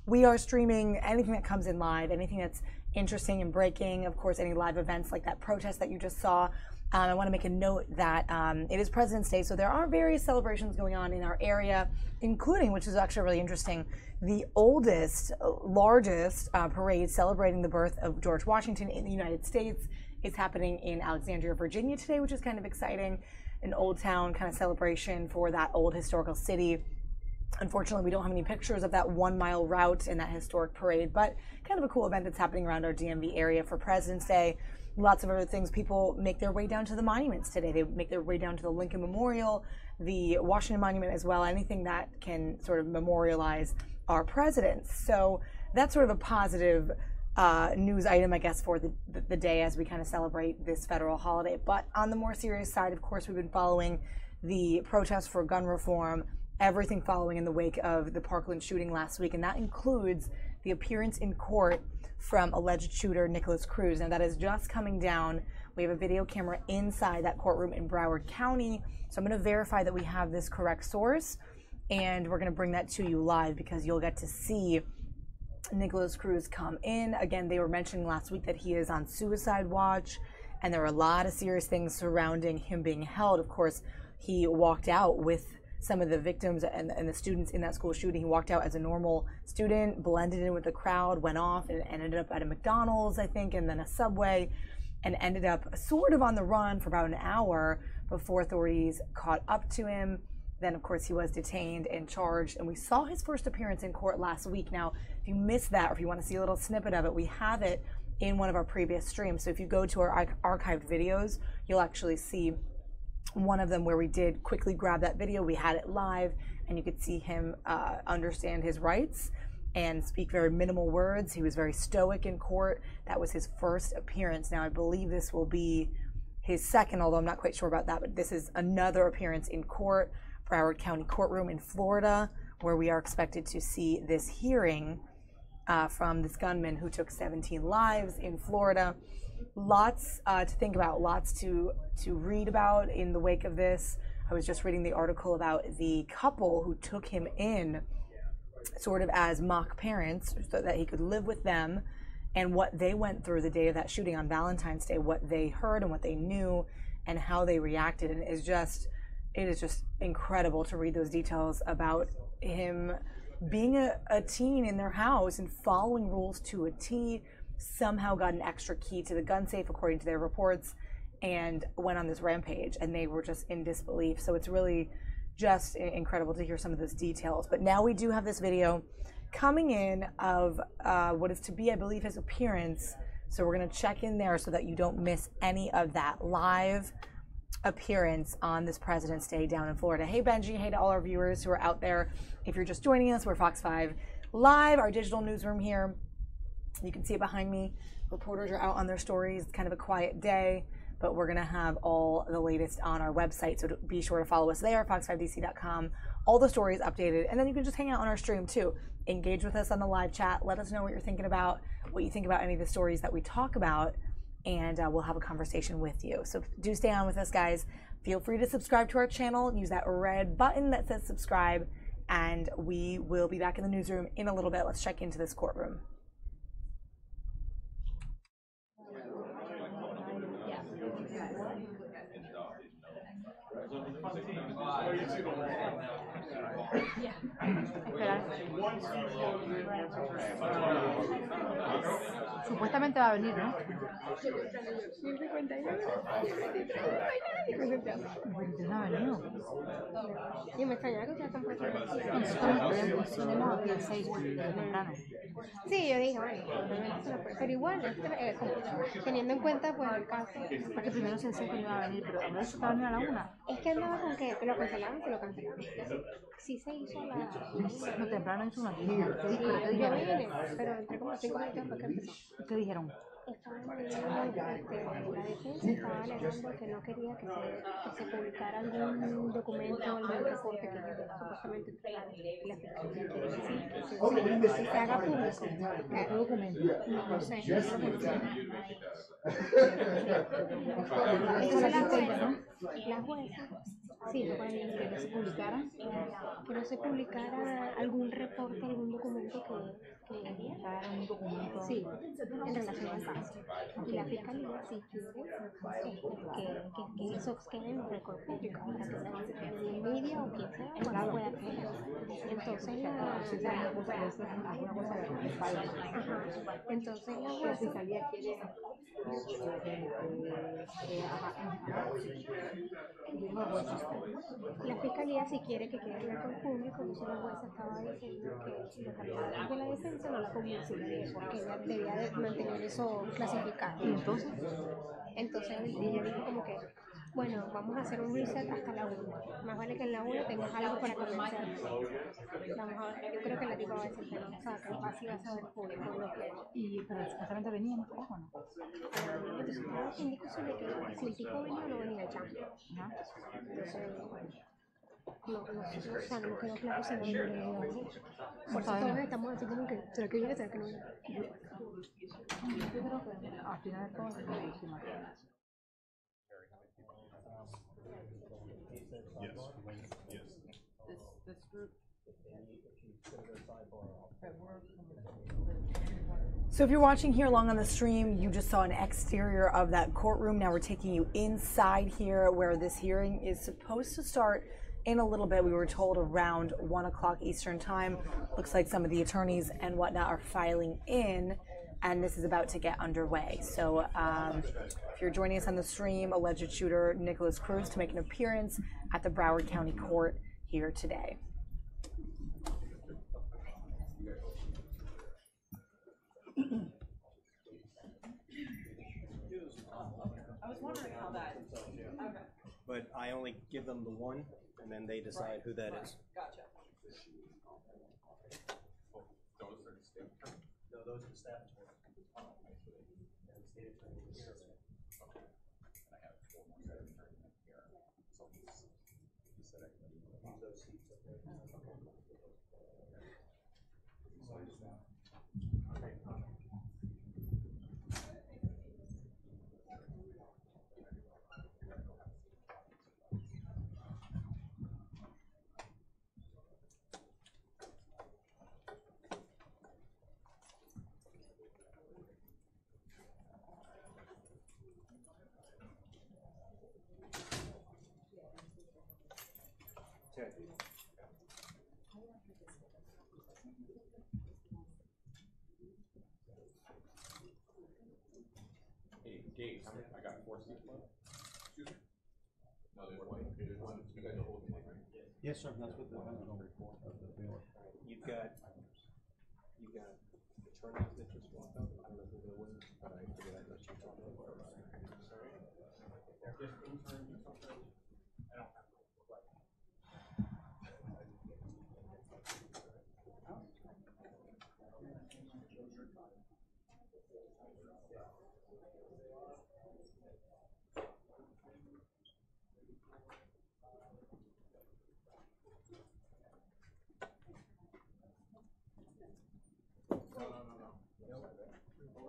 We are streaming anything that comes in live, anything that's interesting and breaking, of course, any live events like that protest that you just saw. I want to make a note that it is President's Day, so there are various celebrations going on in our area, including, which is actually really interesting, the oldest, largest parade celebrating the birth of George Washington in the United States is happening in Alexandria, Virginia today, which is kind of exciting. An old town kind of celebration for that old historical city. Unfortunately, we don't have any pictures of that 1 mile route in that historic parade, but kind of a cool event that's happening around our DMV area for President's Day. Lots of other things. People make their way down to the monuments today. They make their way down to the Lincoln Memorial, the Washington Monument as well, anything that can sort of memorialize our presidents. So that's sort of a positive news item, I guess, for the day as we kind of celebrate this federal holiday. But on the more serious side, of course, we've been following the protests for gun reform, everything following in the wake of the Parkland shooting last week, and that includes the appearance in court from alleged shooter Nikolas Cruz. Now that is just coming down We have a video camera inside that courtroom in Broward County. So I'm going to verify that we have this correct source, and we're going to bring that to you live because you'll get to see Nikolas Cruz come in. Again, they were mentioning last week that he is on suicide watch, and there are a lot of serious things surrounding him being held. Of course, he walked out with some of the victims and the students in that school shooting. He walked out as a normal student, blended in with the crowd, went off and ended up at a McDonald's, I think, and then a Subway, and ended up sort of on the run for about an hour before authorities caught up to him. Then, of course, he was detained and charged, and we saw his first appearance in court last week. Now, if you missed that, or if you want to see a little snippet of it, we have it in one of our previous streams. So if you go to our archived videos, you'll actually see one of them where we did quickly grab that video. We had it live, and you could see him understand his rights and speak very minimal words. He was very stoic in court. That was his first appearance. Now, I believe this will be his second, although I'm not quite sure about that, but this is another appearance in court, Broward County Courtroom in Florida, where we are expected to see this hearing from this gunman who took 17 lives in Florida. Lots to think about, lots to read about in the wake of this. I was just reading the article about the couple who took him in sort of as mock parents so that he could live with them, and what they went through the day of that shooting on Valentine's Day, what they heard and what they knew and how they reacted. And it is just incredible to read those details about him being a teen in their house and following rules to a T. Somehow got an extra key to the gun safe, according to their reports, and went on this rampage, and they were just in disbelief. So it's really just incredible to hear some of those details. But now we do have this video coming in of what is to be, I believe, his appearance. So we're going to check in there so that you don't miss any of that live appearance on this President's Day down in Florida. Hey, Benji. Hey to all our viewers who are out there. If you're just joining us, we're Fox 5 Live, our digital newsroom here. You can see it behind me. Reporters are out on their stories. It's kind of a quiet day, but we're going to have all the latest on our website. So be sure to follow us there, fox5dc.com. All the stories updated. And then you can just hang out on our stream too. Engage with us on the live chat. Let us know what you're thinking about, what you think about any of the stories that we talk about, and we'll have a conversation with you. So do stay on with us, guys. Feel free to subscribe to our channel. Use that red button that says subscribe, and we will be back in the newsroom in a little bit. Let's check into this courtroom. Supuestamente va a venir, ¿no? No ha venido. Y me extrañaba que ustedes tampoco. Nosotros el 6 temprano. Sí, yo dije, bueno, pero igual, teniendo en cuenta pues el caso. Porque primero se decía que no iba a venir, pero ahora se va a venir a la 1. Es que andaba con que lo cancelaron, que lo cancelaron. Sí se hizo la... No, temprano hizo una tienda. Sí, yo vine, pero entré como 5 minutos para que empezó. ¿Qué dijeron? Estaban leyendo, la defensa estaba alegando que no quería que se publicara algún documento, algún reporte que supuestamente la fiscalía quiere decir, que se haga público. ¿Qué documento? No sé, la jueza, sí, que no se publicara, algún reporte, algún documento que un documento, sí, en relación al caso. Y la fiscalía sí quiere que eso quede en el récord público para que el media o quien sea pues, pueda acceder. Entonces la fiscalía quiere la fiscalía sí quiere que quede en el récord público. Entonces la jueza estaba diciendo que los abogados de la defensa no la publicarían porque ella debía de mantener eso clasificado. ¿Y entonces? Entonces ella dijo como que bueno, vamos a hacer un reset hasta la 1. Más vale que en la 1 tengas algo para convencer. Vamos a ver, yo creo que la tipa va a decir que no, o sea, que así va a saber público lo que... ¿Y pero supuestamente venía en trabajo o no? Entonces estaba en discusión de que si el tipo venía o no venía el chamo. Entonces, no, o sea, no quedó claro si no venía o no. Por eso todos estamos así como que, ¿será que viene? ¿Será que no viene? Yo creo que al final de todo es So if you're watching here along on the stream, you just saw an exterior of that courtroom. Now we're taking you inside here where this hearing is supposed to start in a little bit. We were told around 1 o'clock Eastern time. Looks like some of the attorneys and whatnot are filing in, and this is about to get underway. So if you're joining us on the stream, alleged shooter Nikolas Cruz to make an appearance at the Broward County Court here today. I was wondering how that. Okay. But I only give them the one, and then they decide who that is. Gotcha. No, those are the staff. Hey, Gabe, I got 4 seats left. Excuse me? No, there's one. You guys are holding it, right? Yes, sir. That's what the You've got attorneys that just walked out. I don't know who they were, but I figured I'd let you talk about it. Sorry. Just interns or something. I don't have to.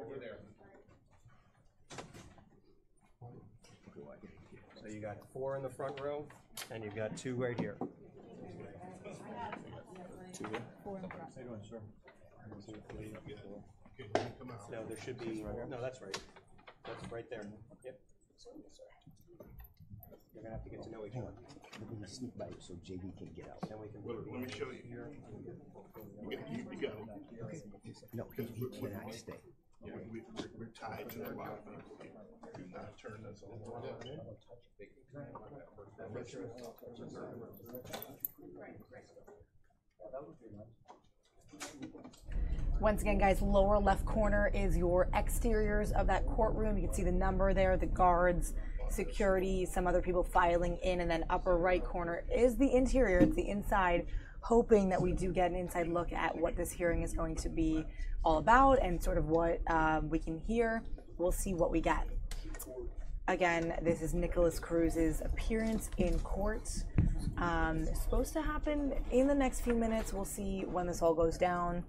Over there. So you got 4 in the front row, and you've got 2 right here. 2 here? 4 in the front. How you doing, sir? No, there should be. No, that's right. That's right there. Yep. You're gonna have to get to know each other. We're gonna sneak by so JB can get out. Then we can. Let me show you. You go. No, he cannot stay. Yeah, we're tied to a lot of people here. Do not turn us on. Once again, guys, lower left corner is your exteriors of that courtroom. You can see the number there, the guards, security, some other people filing in, and then upper right corner is the interior. It's the inside, hoping that we do get an inside look at what this hearing is going to be all about and sort of what we can hear. We'll see what we get. Again, this is Nikolas Cruz's appearance in court. It's supposed to happen in the next few minutes. We'll see when this all goes down.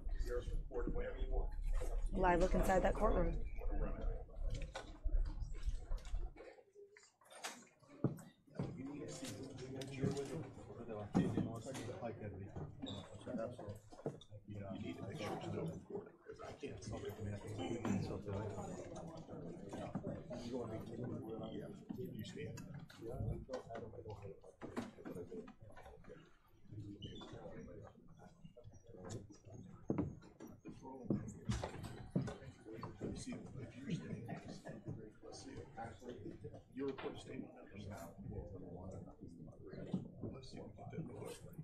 Live look inside that courtroom. Your report statement numbers now. Let's see if we get that report right.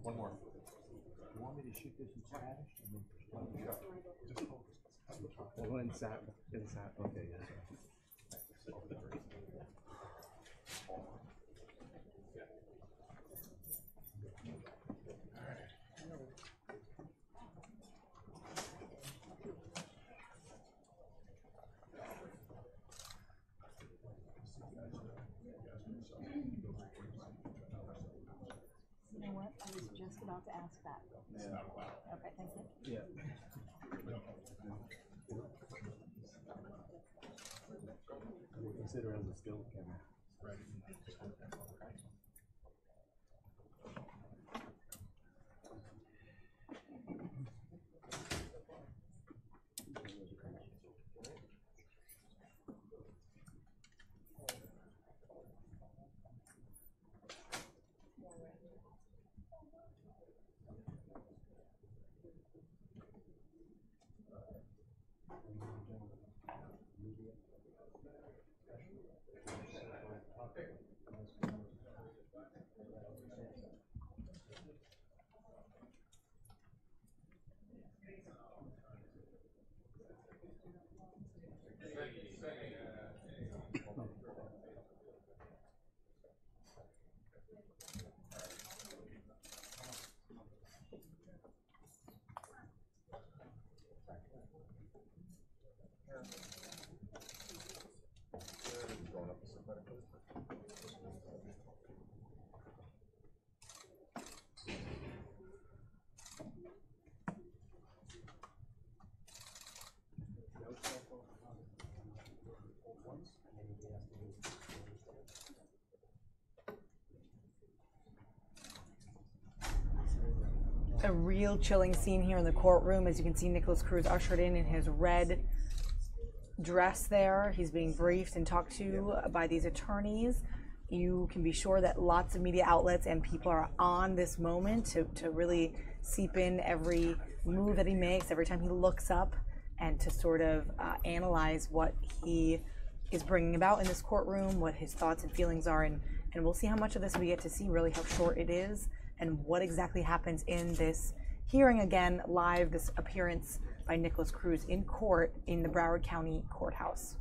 One more. You want me to shoot this in Spanish? Well, inside. Okay, yeah. ask that. Yeah. Okay, thank you. Yeah. Consider as a still camera. A real chilling scene here in the courtroom. As you can see, Nikolas Cruz ushered in his red dress there. He's being briefed and talked to by these attorneys. You can be sure that lots of media outlets and people are on this moment to really seep in every move that he makes, every time he looks up, and to sort of analyze what he is bringing about in this courtroom, what his thoughts and feelings are, and we'll see how much of this we get to see, really how short it is, and what exactly happens in this hearing. Again, live, this appearance by Nikolas Cruz in court in the Broward County courthouse.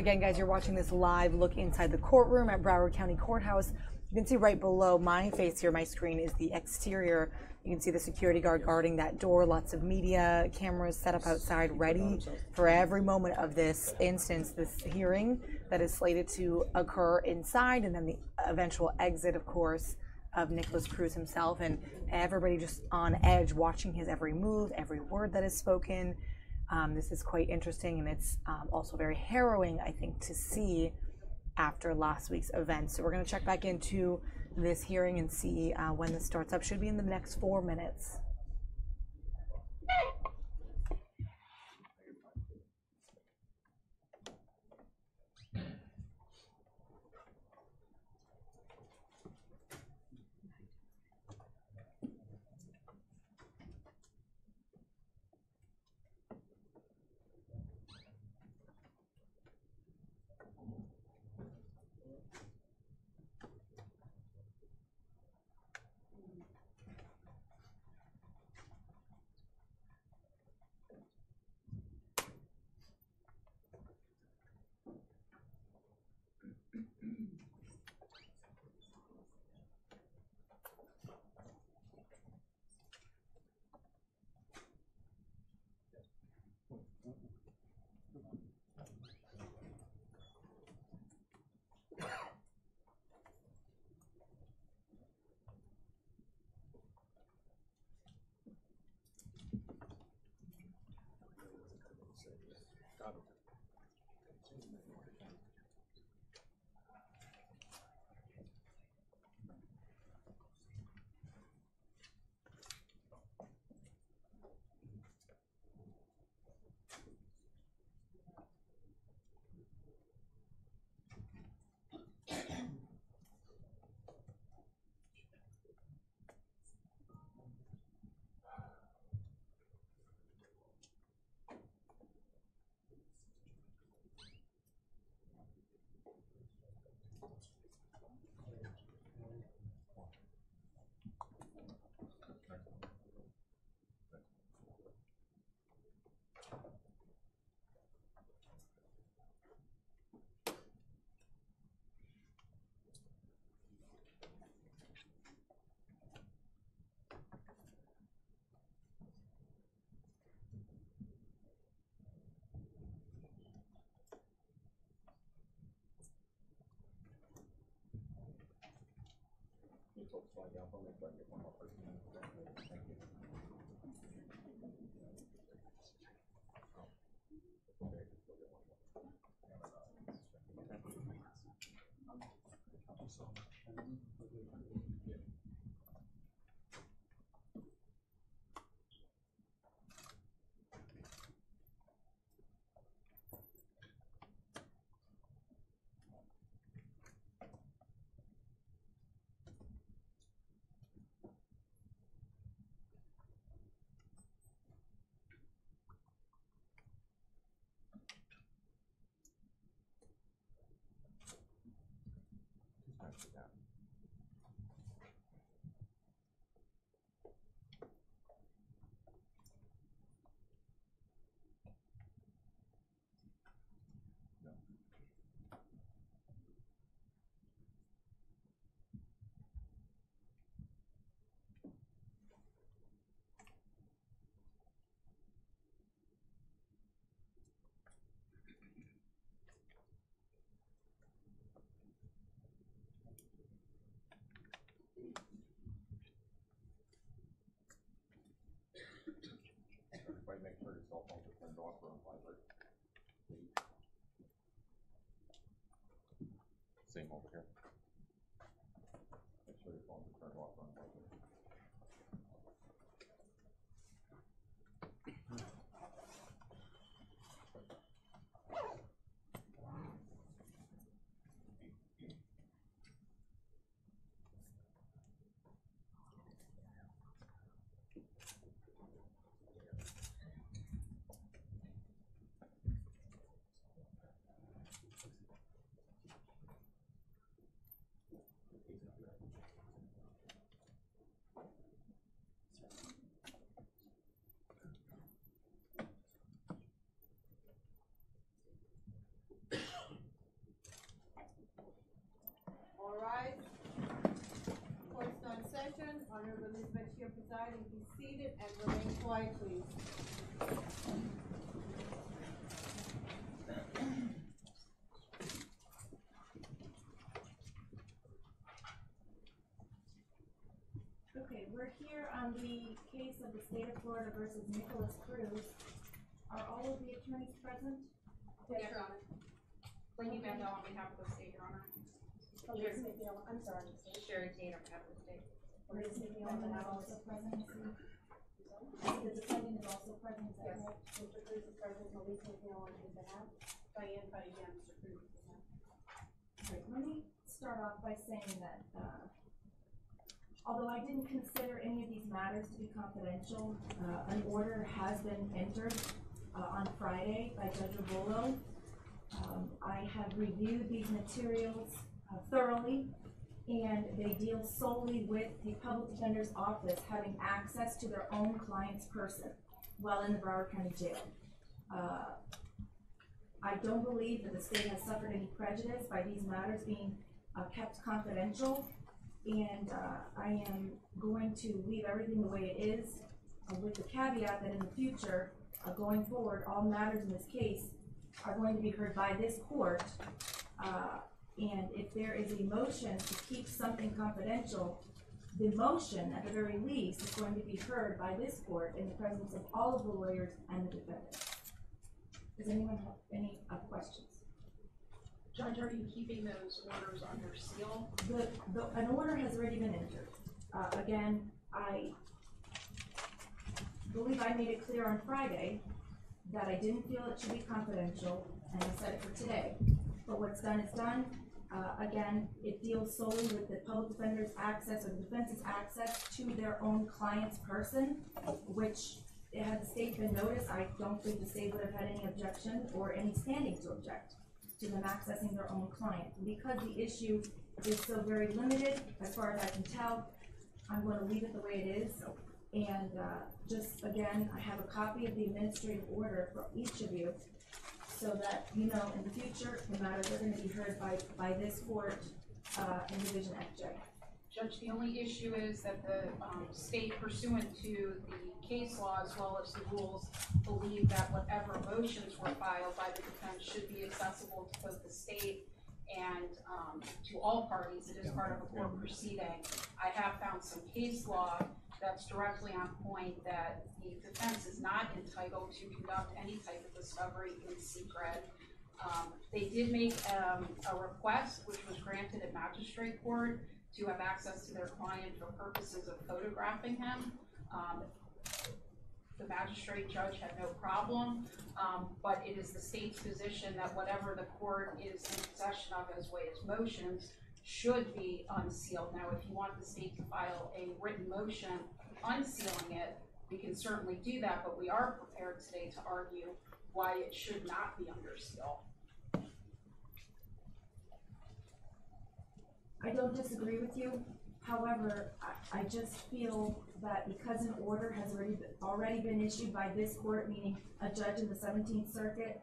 Again, guys, you're watching this live look inside the courtroom at Broward County Courthouse. You can see right below my face here, my screen is the exterior. You can see the security guard guarding that door, lots of media cameras set up outside, ready for every moment of this instance, this hearing that is slated to occur inside, and then the eventual exit, of course, of Nikolas Cruz himself, and everybody just on edge watching his every move, every word that is spoken. This is quite interesting, and it's also very harrowing, I think, to see after last week's event. So we're going to check back into this hearing and see when this starts up. Should be in the next 4 minutes. Everybody make sure your cell phones are turned off or on vibrate. Same over here. Make sure your phones are turned off or on vibrate. session. Honorable Elizabeth Chair presiding. Be seated and remain quiet, please. Okay, we're here on the case of the state of Florida versus Nikolas Cruz. Are all of the attorneys present? Yes, Your Honor. Brittany Mandel on behalf of the state, Your Honor. Liz McNeil, I'm sorry. Sherry Tate on behalf of the state. Liz McNeil is also present. The defendant is also present. Yes. Mr. Cruz is present. Elise McNeil on his behalf. Diane Putty again, Mr. Cruz. Right, let me start off by saying that although I didn't consider any of these matters to be confidential, an order has been entered on Friday by Judge Nevola. I have reviewed these materials thoroughly, and they deal solely with the public defender's office having access to their own client's person while in the Broward County Jail. I don't believe that the state has suffered any prejudice by these matters being kept confidential, and I am going to leave everything the way it is, with the caveat that in the future, going forward, all matters in this case are going to be heard by this court, and if there is a motion to keep something confidential, the motion, at the very least, is going to be heard by this court in the presence of all of the lawyers and the defendant. Does anyone have any questions? Judge, are you keeping those orders under seal? An order has already been entered. Again, I believe I made it clear on Friday that I didn't feel it should be confidential, and I said it for today. But what's done is done. Again, it deals solely with the public defender's access or the defense's access to their own client's person, which, had the state been noticed, I don't think the state would have had any objection or any standing to object to them accessing their own client. And because the issue is so very limited, as far as I can tell, I'm going to leave it the way it is. And just again, I have a copy of the administrative order for each of you, so that you know in the future the matters are going to be heard by this court in Division FJ. Judge, the only issue is that the state, pursuant to the case law as well as the rules, believe that whatever motions were filed by the defense should be accessible to both the state and to all parties. It is part of a court proceeding. I have found some case law that's directly on point that the defense is not entitled to conduct any type of discovery in secret. They did make a request, which was granted at magistrate court, to have access to their client for purposes of photographing him. The magistrate judge had no problem, but it is the state's position that whatever the court is in possession of as way as motions should be unsealed. Now, if you want the state to file a written motion unsealing it, we can certainly do that, but we are prepared today to argue why it should not be under seal. I don't disagree with you. However, I just feel that because an order has already been issued by this court, meaning a judge in the 17th Circuit,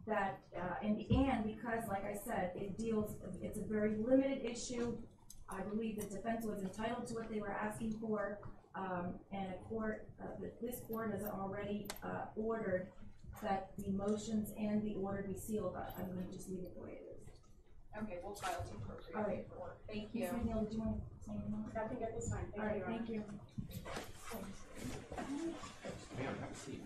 that and because, like I said, it's a very limited issue. I believe the defense was entitled to what they were asking for, and this court has already ordered that the motions and the order be sealed. I'm going to just leave it the way it is. Okay, we'll file the appropriate paperwork. Thank you. Ms. McNeil, did you want to say anything? Nothing at this time. All right, thank you. Ma'am, have a seat.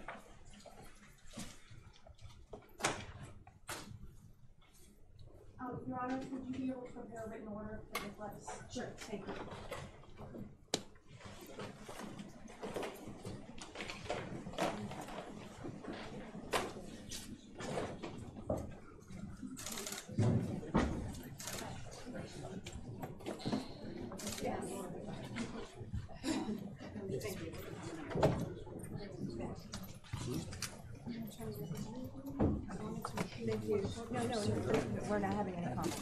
Your Honor, would you be able to prepare a written order for the request? Sure, thank you. Thank you. No, we're not having any comments.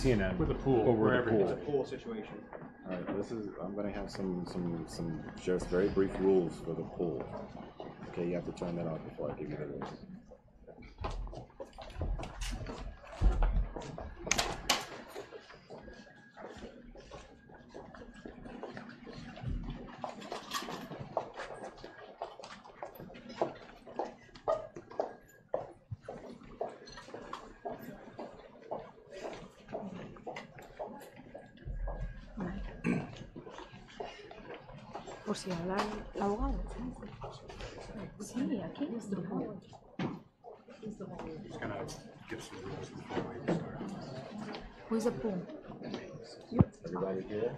CNN. With the pool, Over wherever the it's pool. a pool situation. All right, I'm going to have some just very brief rules for the pool. Okay, you have to turn that off before I give you the rules. Por si habla el abogado. Sí, aquí. Just gonna give some rules before we start. Who's the pool? Everybody here?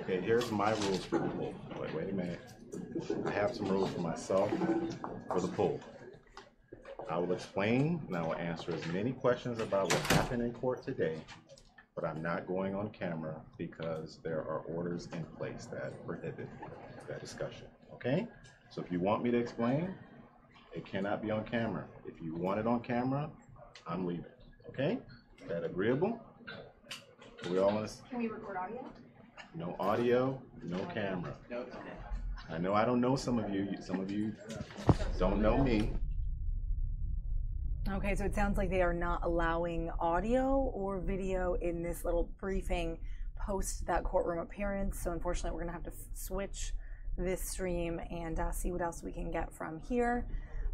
Okay, here's my rules for the pool. Wait a minute. I have some rules for myself for the pool. I will explain and I will answer as many questions about what happened in court today, but I'm not going on camera because there are orders in place that prohibit that discussion, okay? So if you want me to explain, it cannot be on camera. If you want it on camera, I'm leaving, okay? Is that agreeable? Are we all on this? Can we record audio? No audio, no camera. I know I don't know some of you don't know me. Okay, so it sounds like they are not allowing audio or video in this little briefing post that courtroom appearance. So unfortunately, we're gonna have to switch this stream and see what else we can get from here.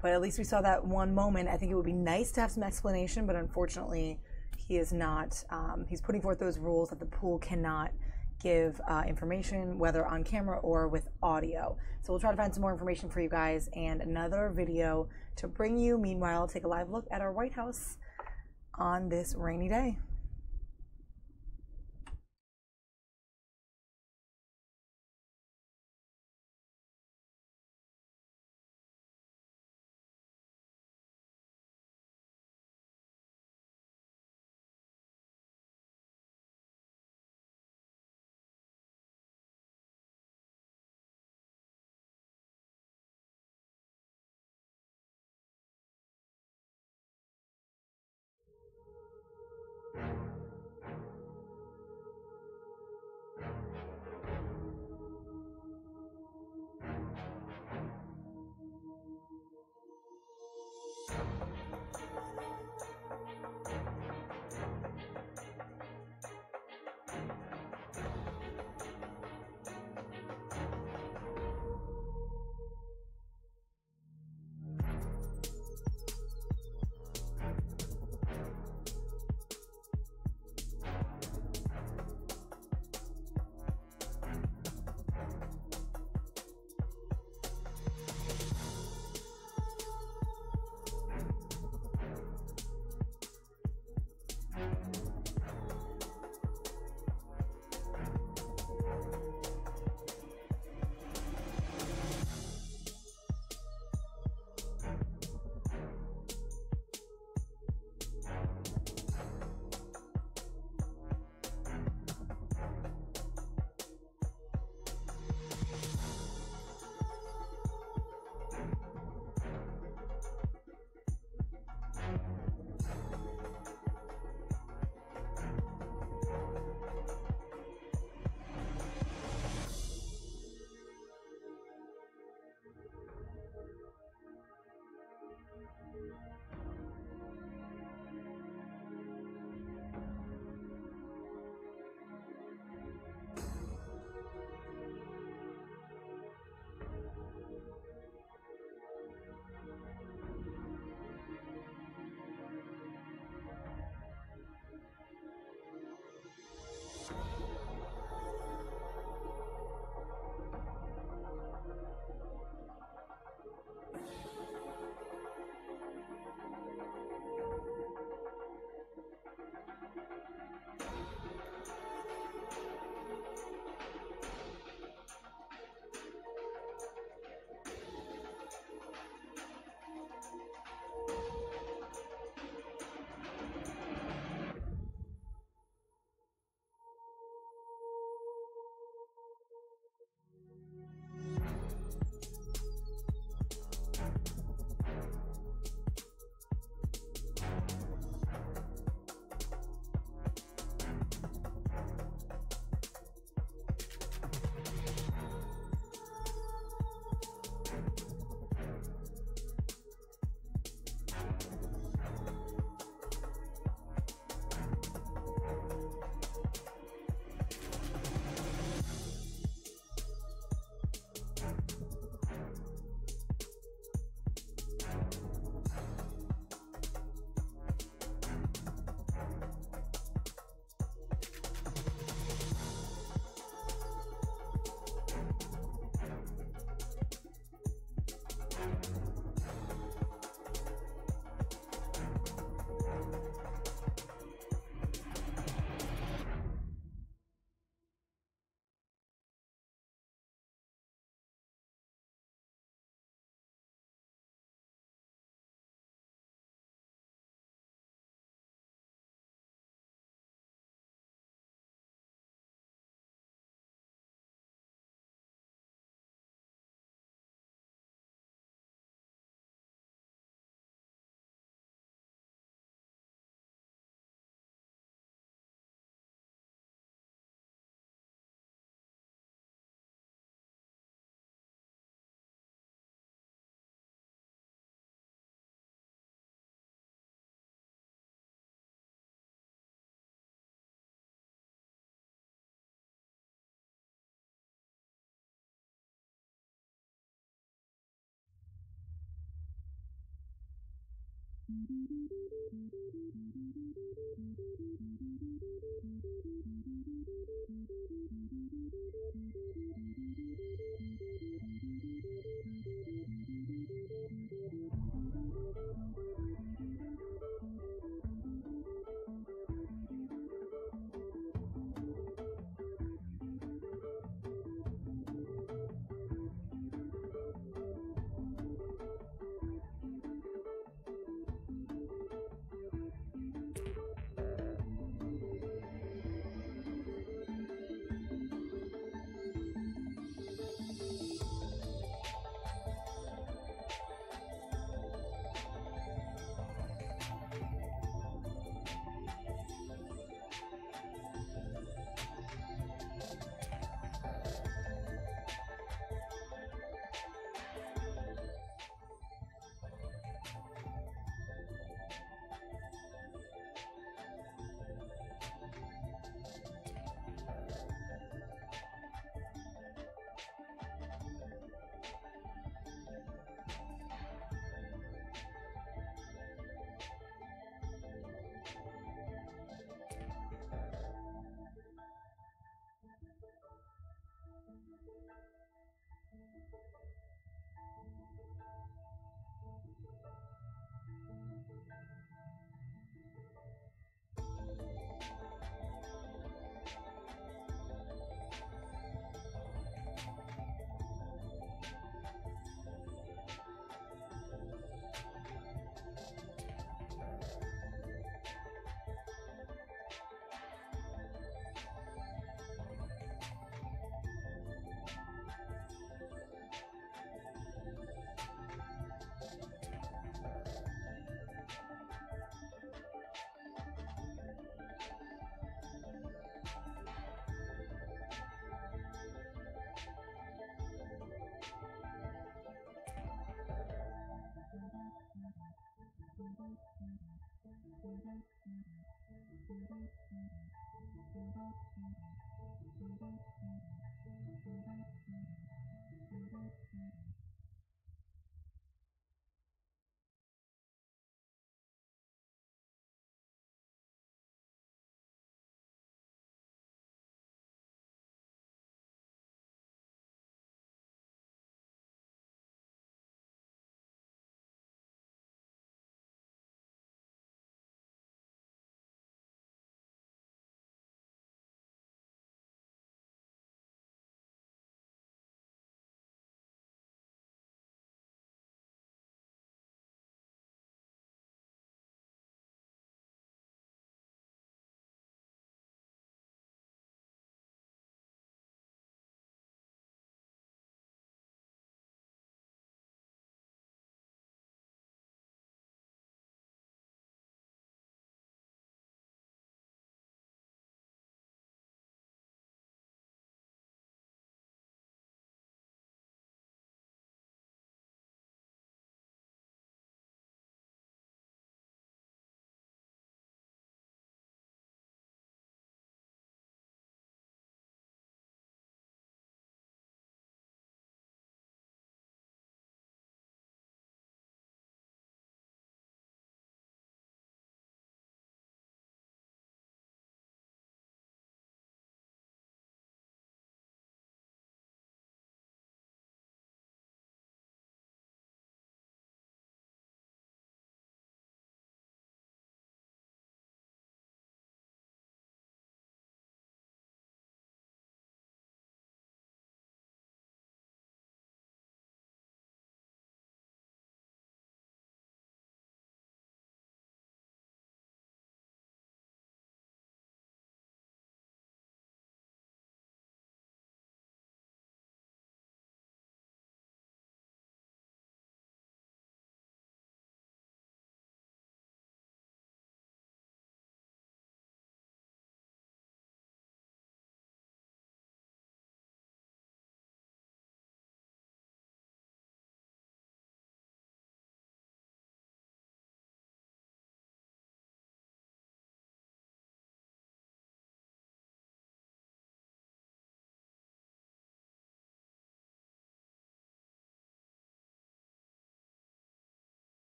But at least we saw that one moment. I think it would be nice to have some explanation, but unfortunately, he is not. He's putting forth those rules that the pool cannot give information, whether on camera or with audio. So we'll try to find some more information for you guys and another video to bring you. Meanwhile, take a live look at our White House on this rainy day.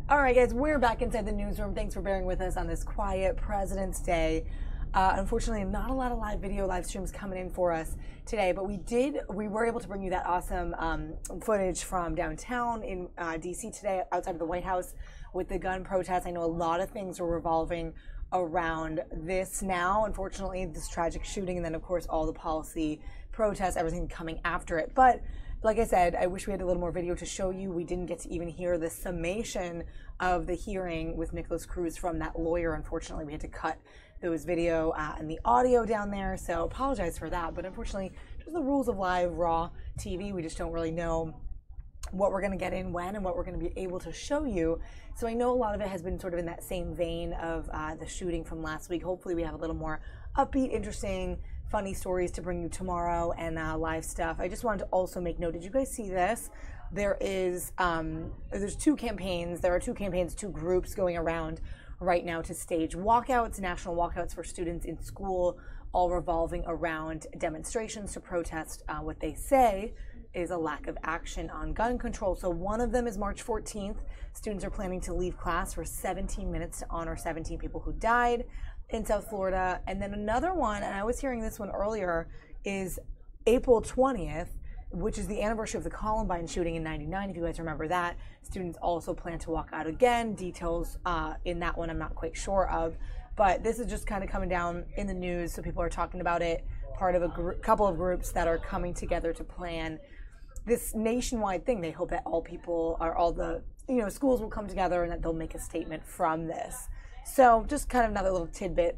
All right, guys, we're back inside the newsroom. Thanks for bearing with us on this quiet President's Day. Unfortunately, not a lot of live video, live streams coming in for us today, but we were able to bring you that awesome footage from downtown in D.C. today, outside of the White House, with the gun protests. I know a lot of things are revolving around this now. Unfortunately, this tragic shooting, and then, of course, all the policy protests, everything coming after it. But like I said, I wish we had a little more video to show you. We didn't get to even hear the summation of the hearing with Nikolas Cruz from that lawyer. Unfortunately, we had to cut those video and the audio down there, so apologize for that. But unfortunately, just the rules of live raw TV, we just don't really know what we're going to get in when and what we're going to be able to show you. So I know a lot of it has been sort of in that same vein of the shooting from last week. Hopefully we have a little more upbeat, interesting, funny stories to bring you tomorrow and live stuff. I just wanted to also make note, did you guys see this? There's two campaigns, two groups going around right now to stage walkouts, national walkouts for students in school, all revolving around demonstrations to protest what they say is a lack of action on gun control. So one of them is March 14th. Students are planning to leave class for 17 minutes to honor 17 people who died in South Florida. And then another one, and I was hearing this one earlier, is April 20th, which is the anniversary of the Columbine shooting in '99, if you guys remember that. Students also plan to walk out again. Details in that one I'm not quite sure of. But this is just kind of coming down in the news, so people are talking about it. Part of a couple of groups that are coming together to plan this nationwide thing. They hope that all the schools will come together and that they'll make a statement from this. So just kind of another little tidbit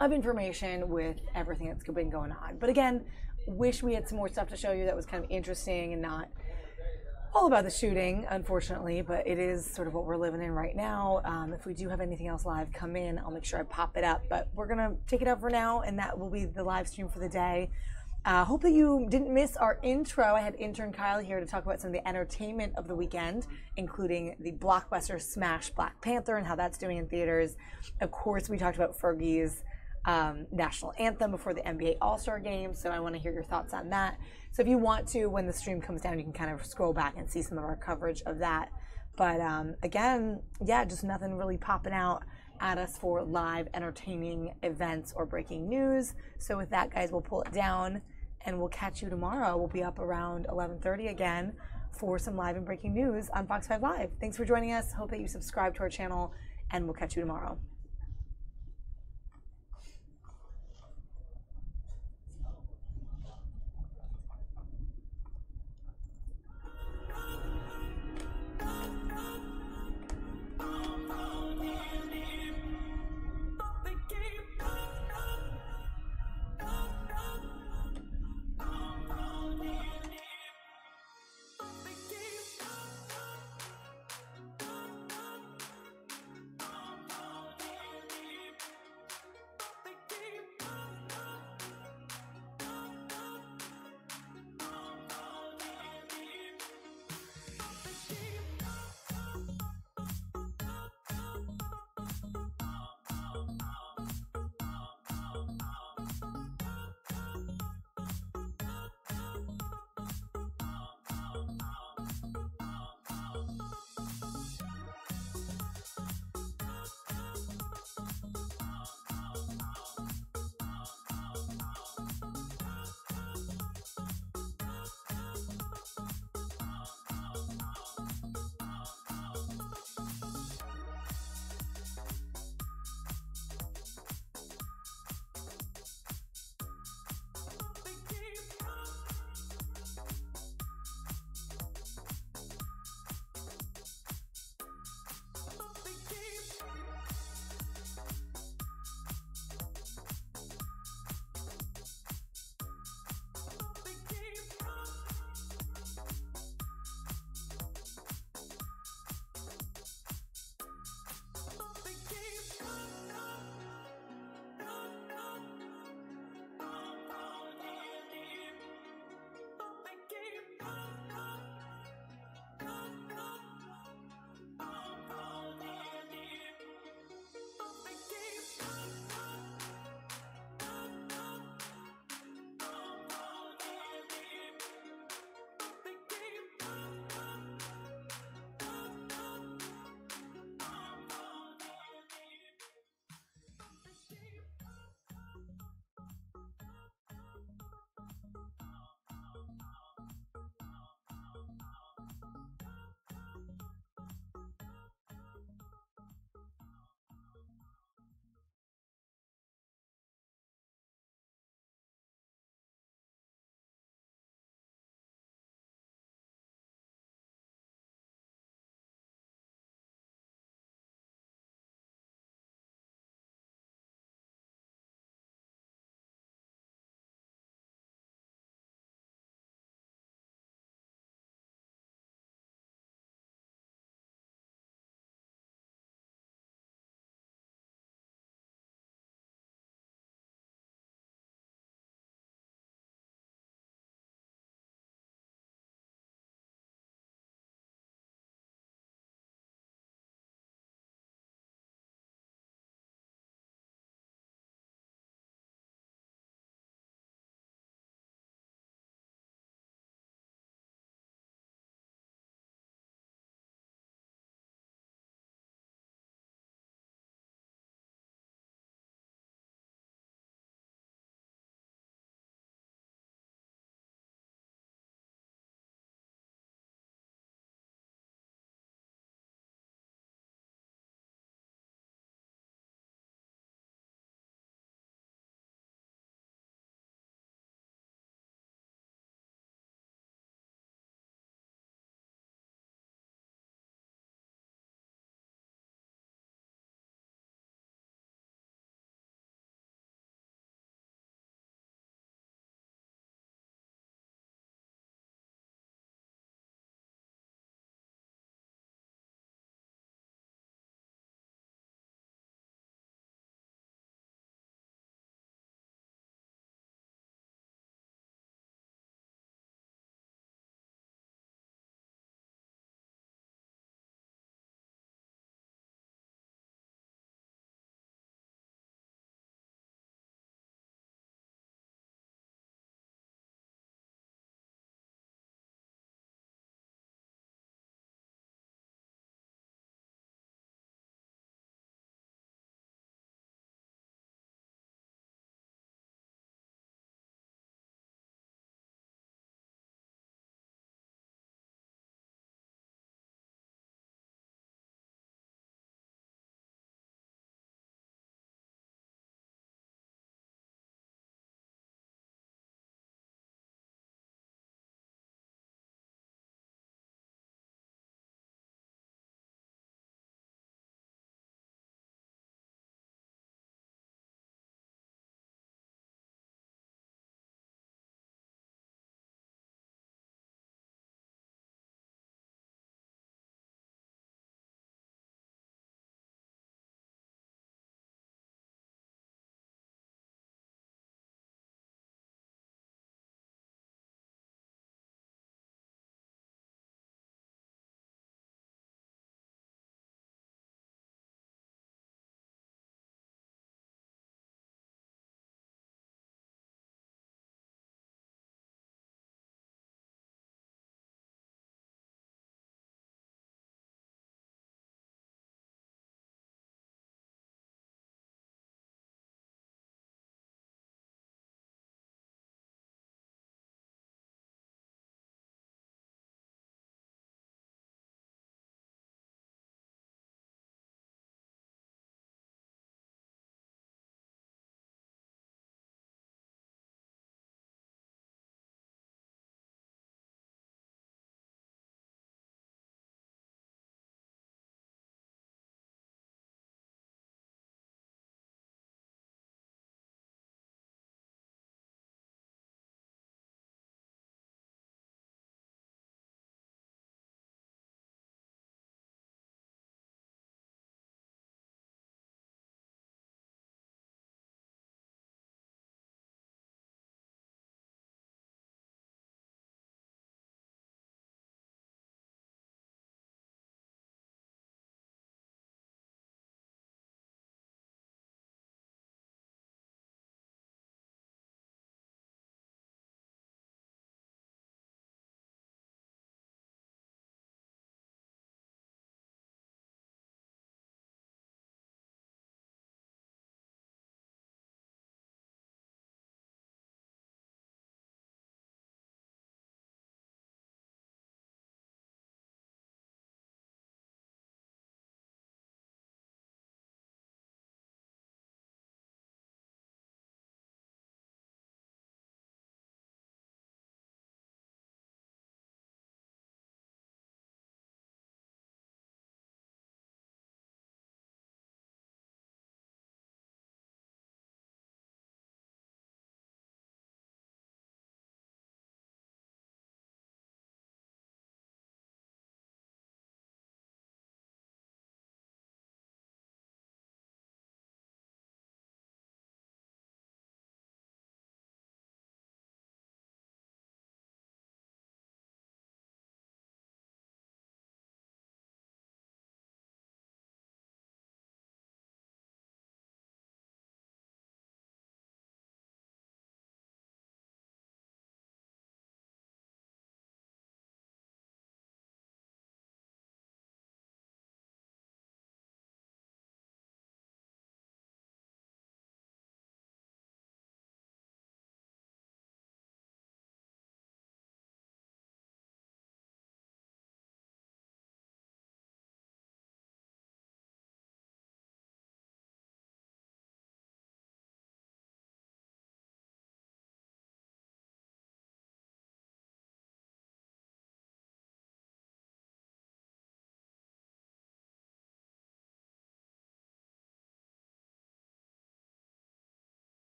of information with everything that's been going on. But again, wish we had some more stuff to show you that was kind of interesting and not all about the shooting, unfortunately, but it is sort of what we're living in right now. If we do have anything else live come in, I'll make sure I pop it up. But we're going to take it out for now, and that will be the live stream for the day. Hope that you didn't miss our intro. I had intern Kyle here to talk about some of the entertainment of the weekend, including the blockbuster smash Black Panther and how that's doing in theaters. Of course, we talked about Fergie's national anthem before the NBA All-Star game, so I want to hear your thoughts on that. So if you want to, when the stream comes down, you can kind of scroll back and see some of our coverage of that. But again, yeah, just nothing really popping out at us for live entertaining events or breaking news. So with that, guys, we'll pull it down and we'll catch you tomorrow. We'll be up around 11:30 again for some live and breaking news on Fox 5 Live. Thanks for joining us. Hope that you subscribe to our channel, and we'll catch you tomorrow.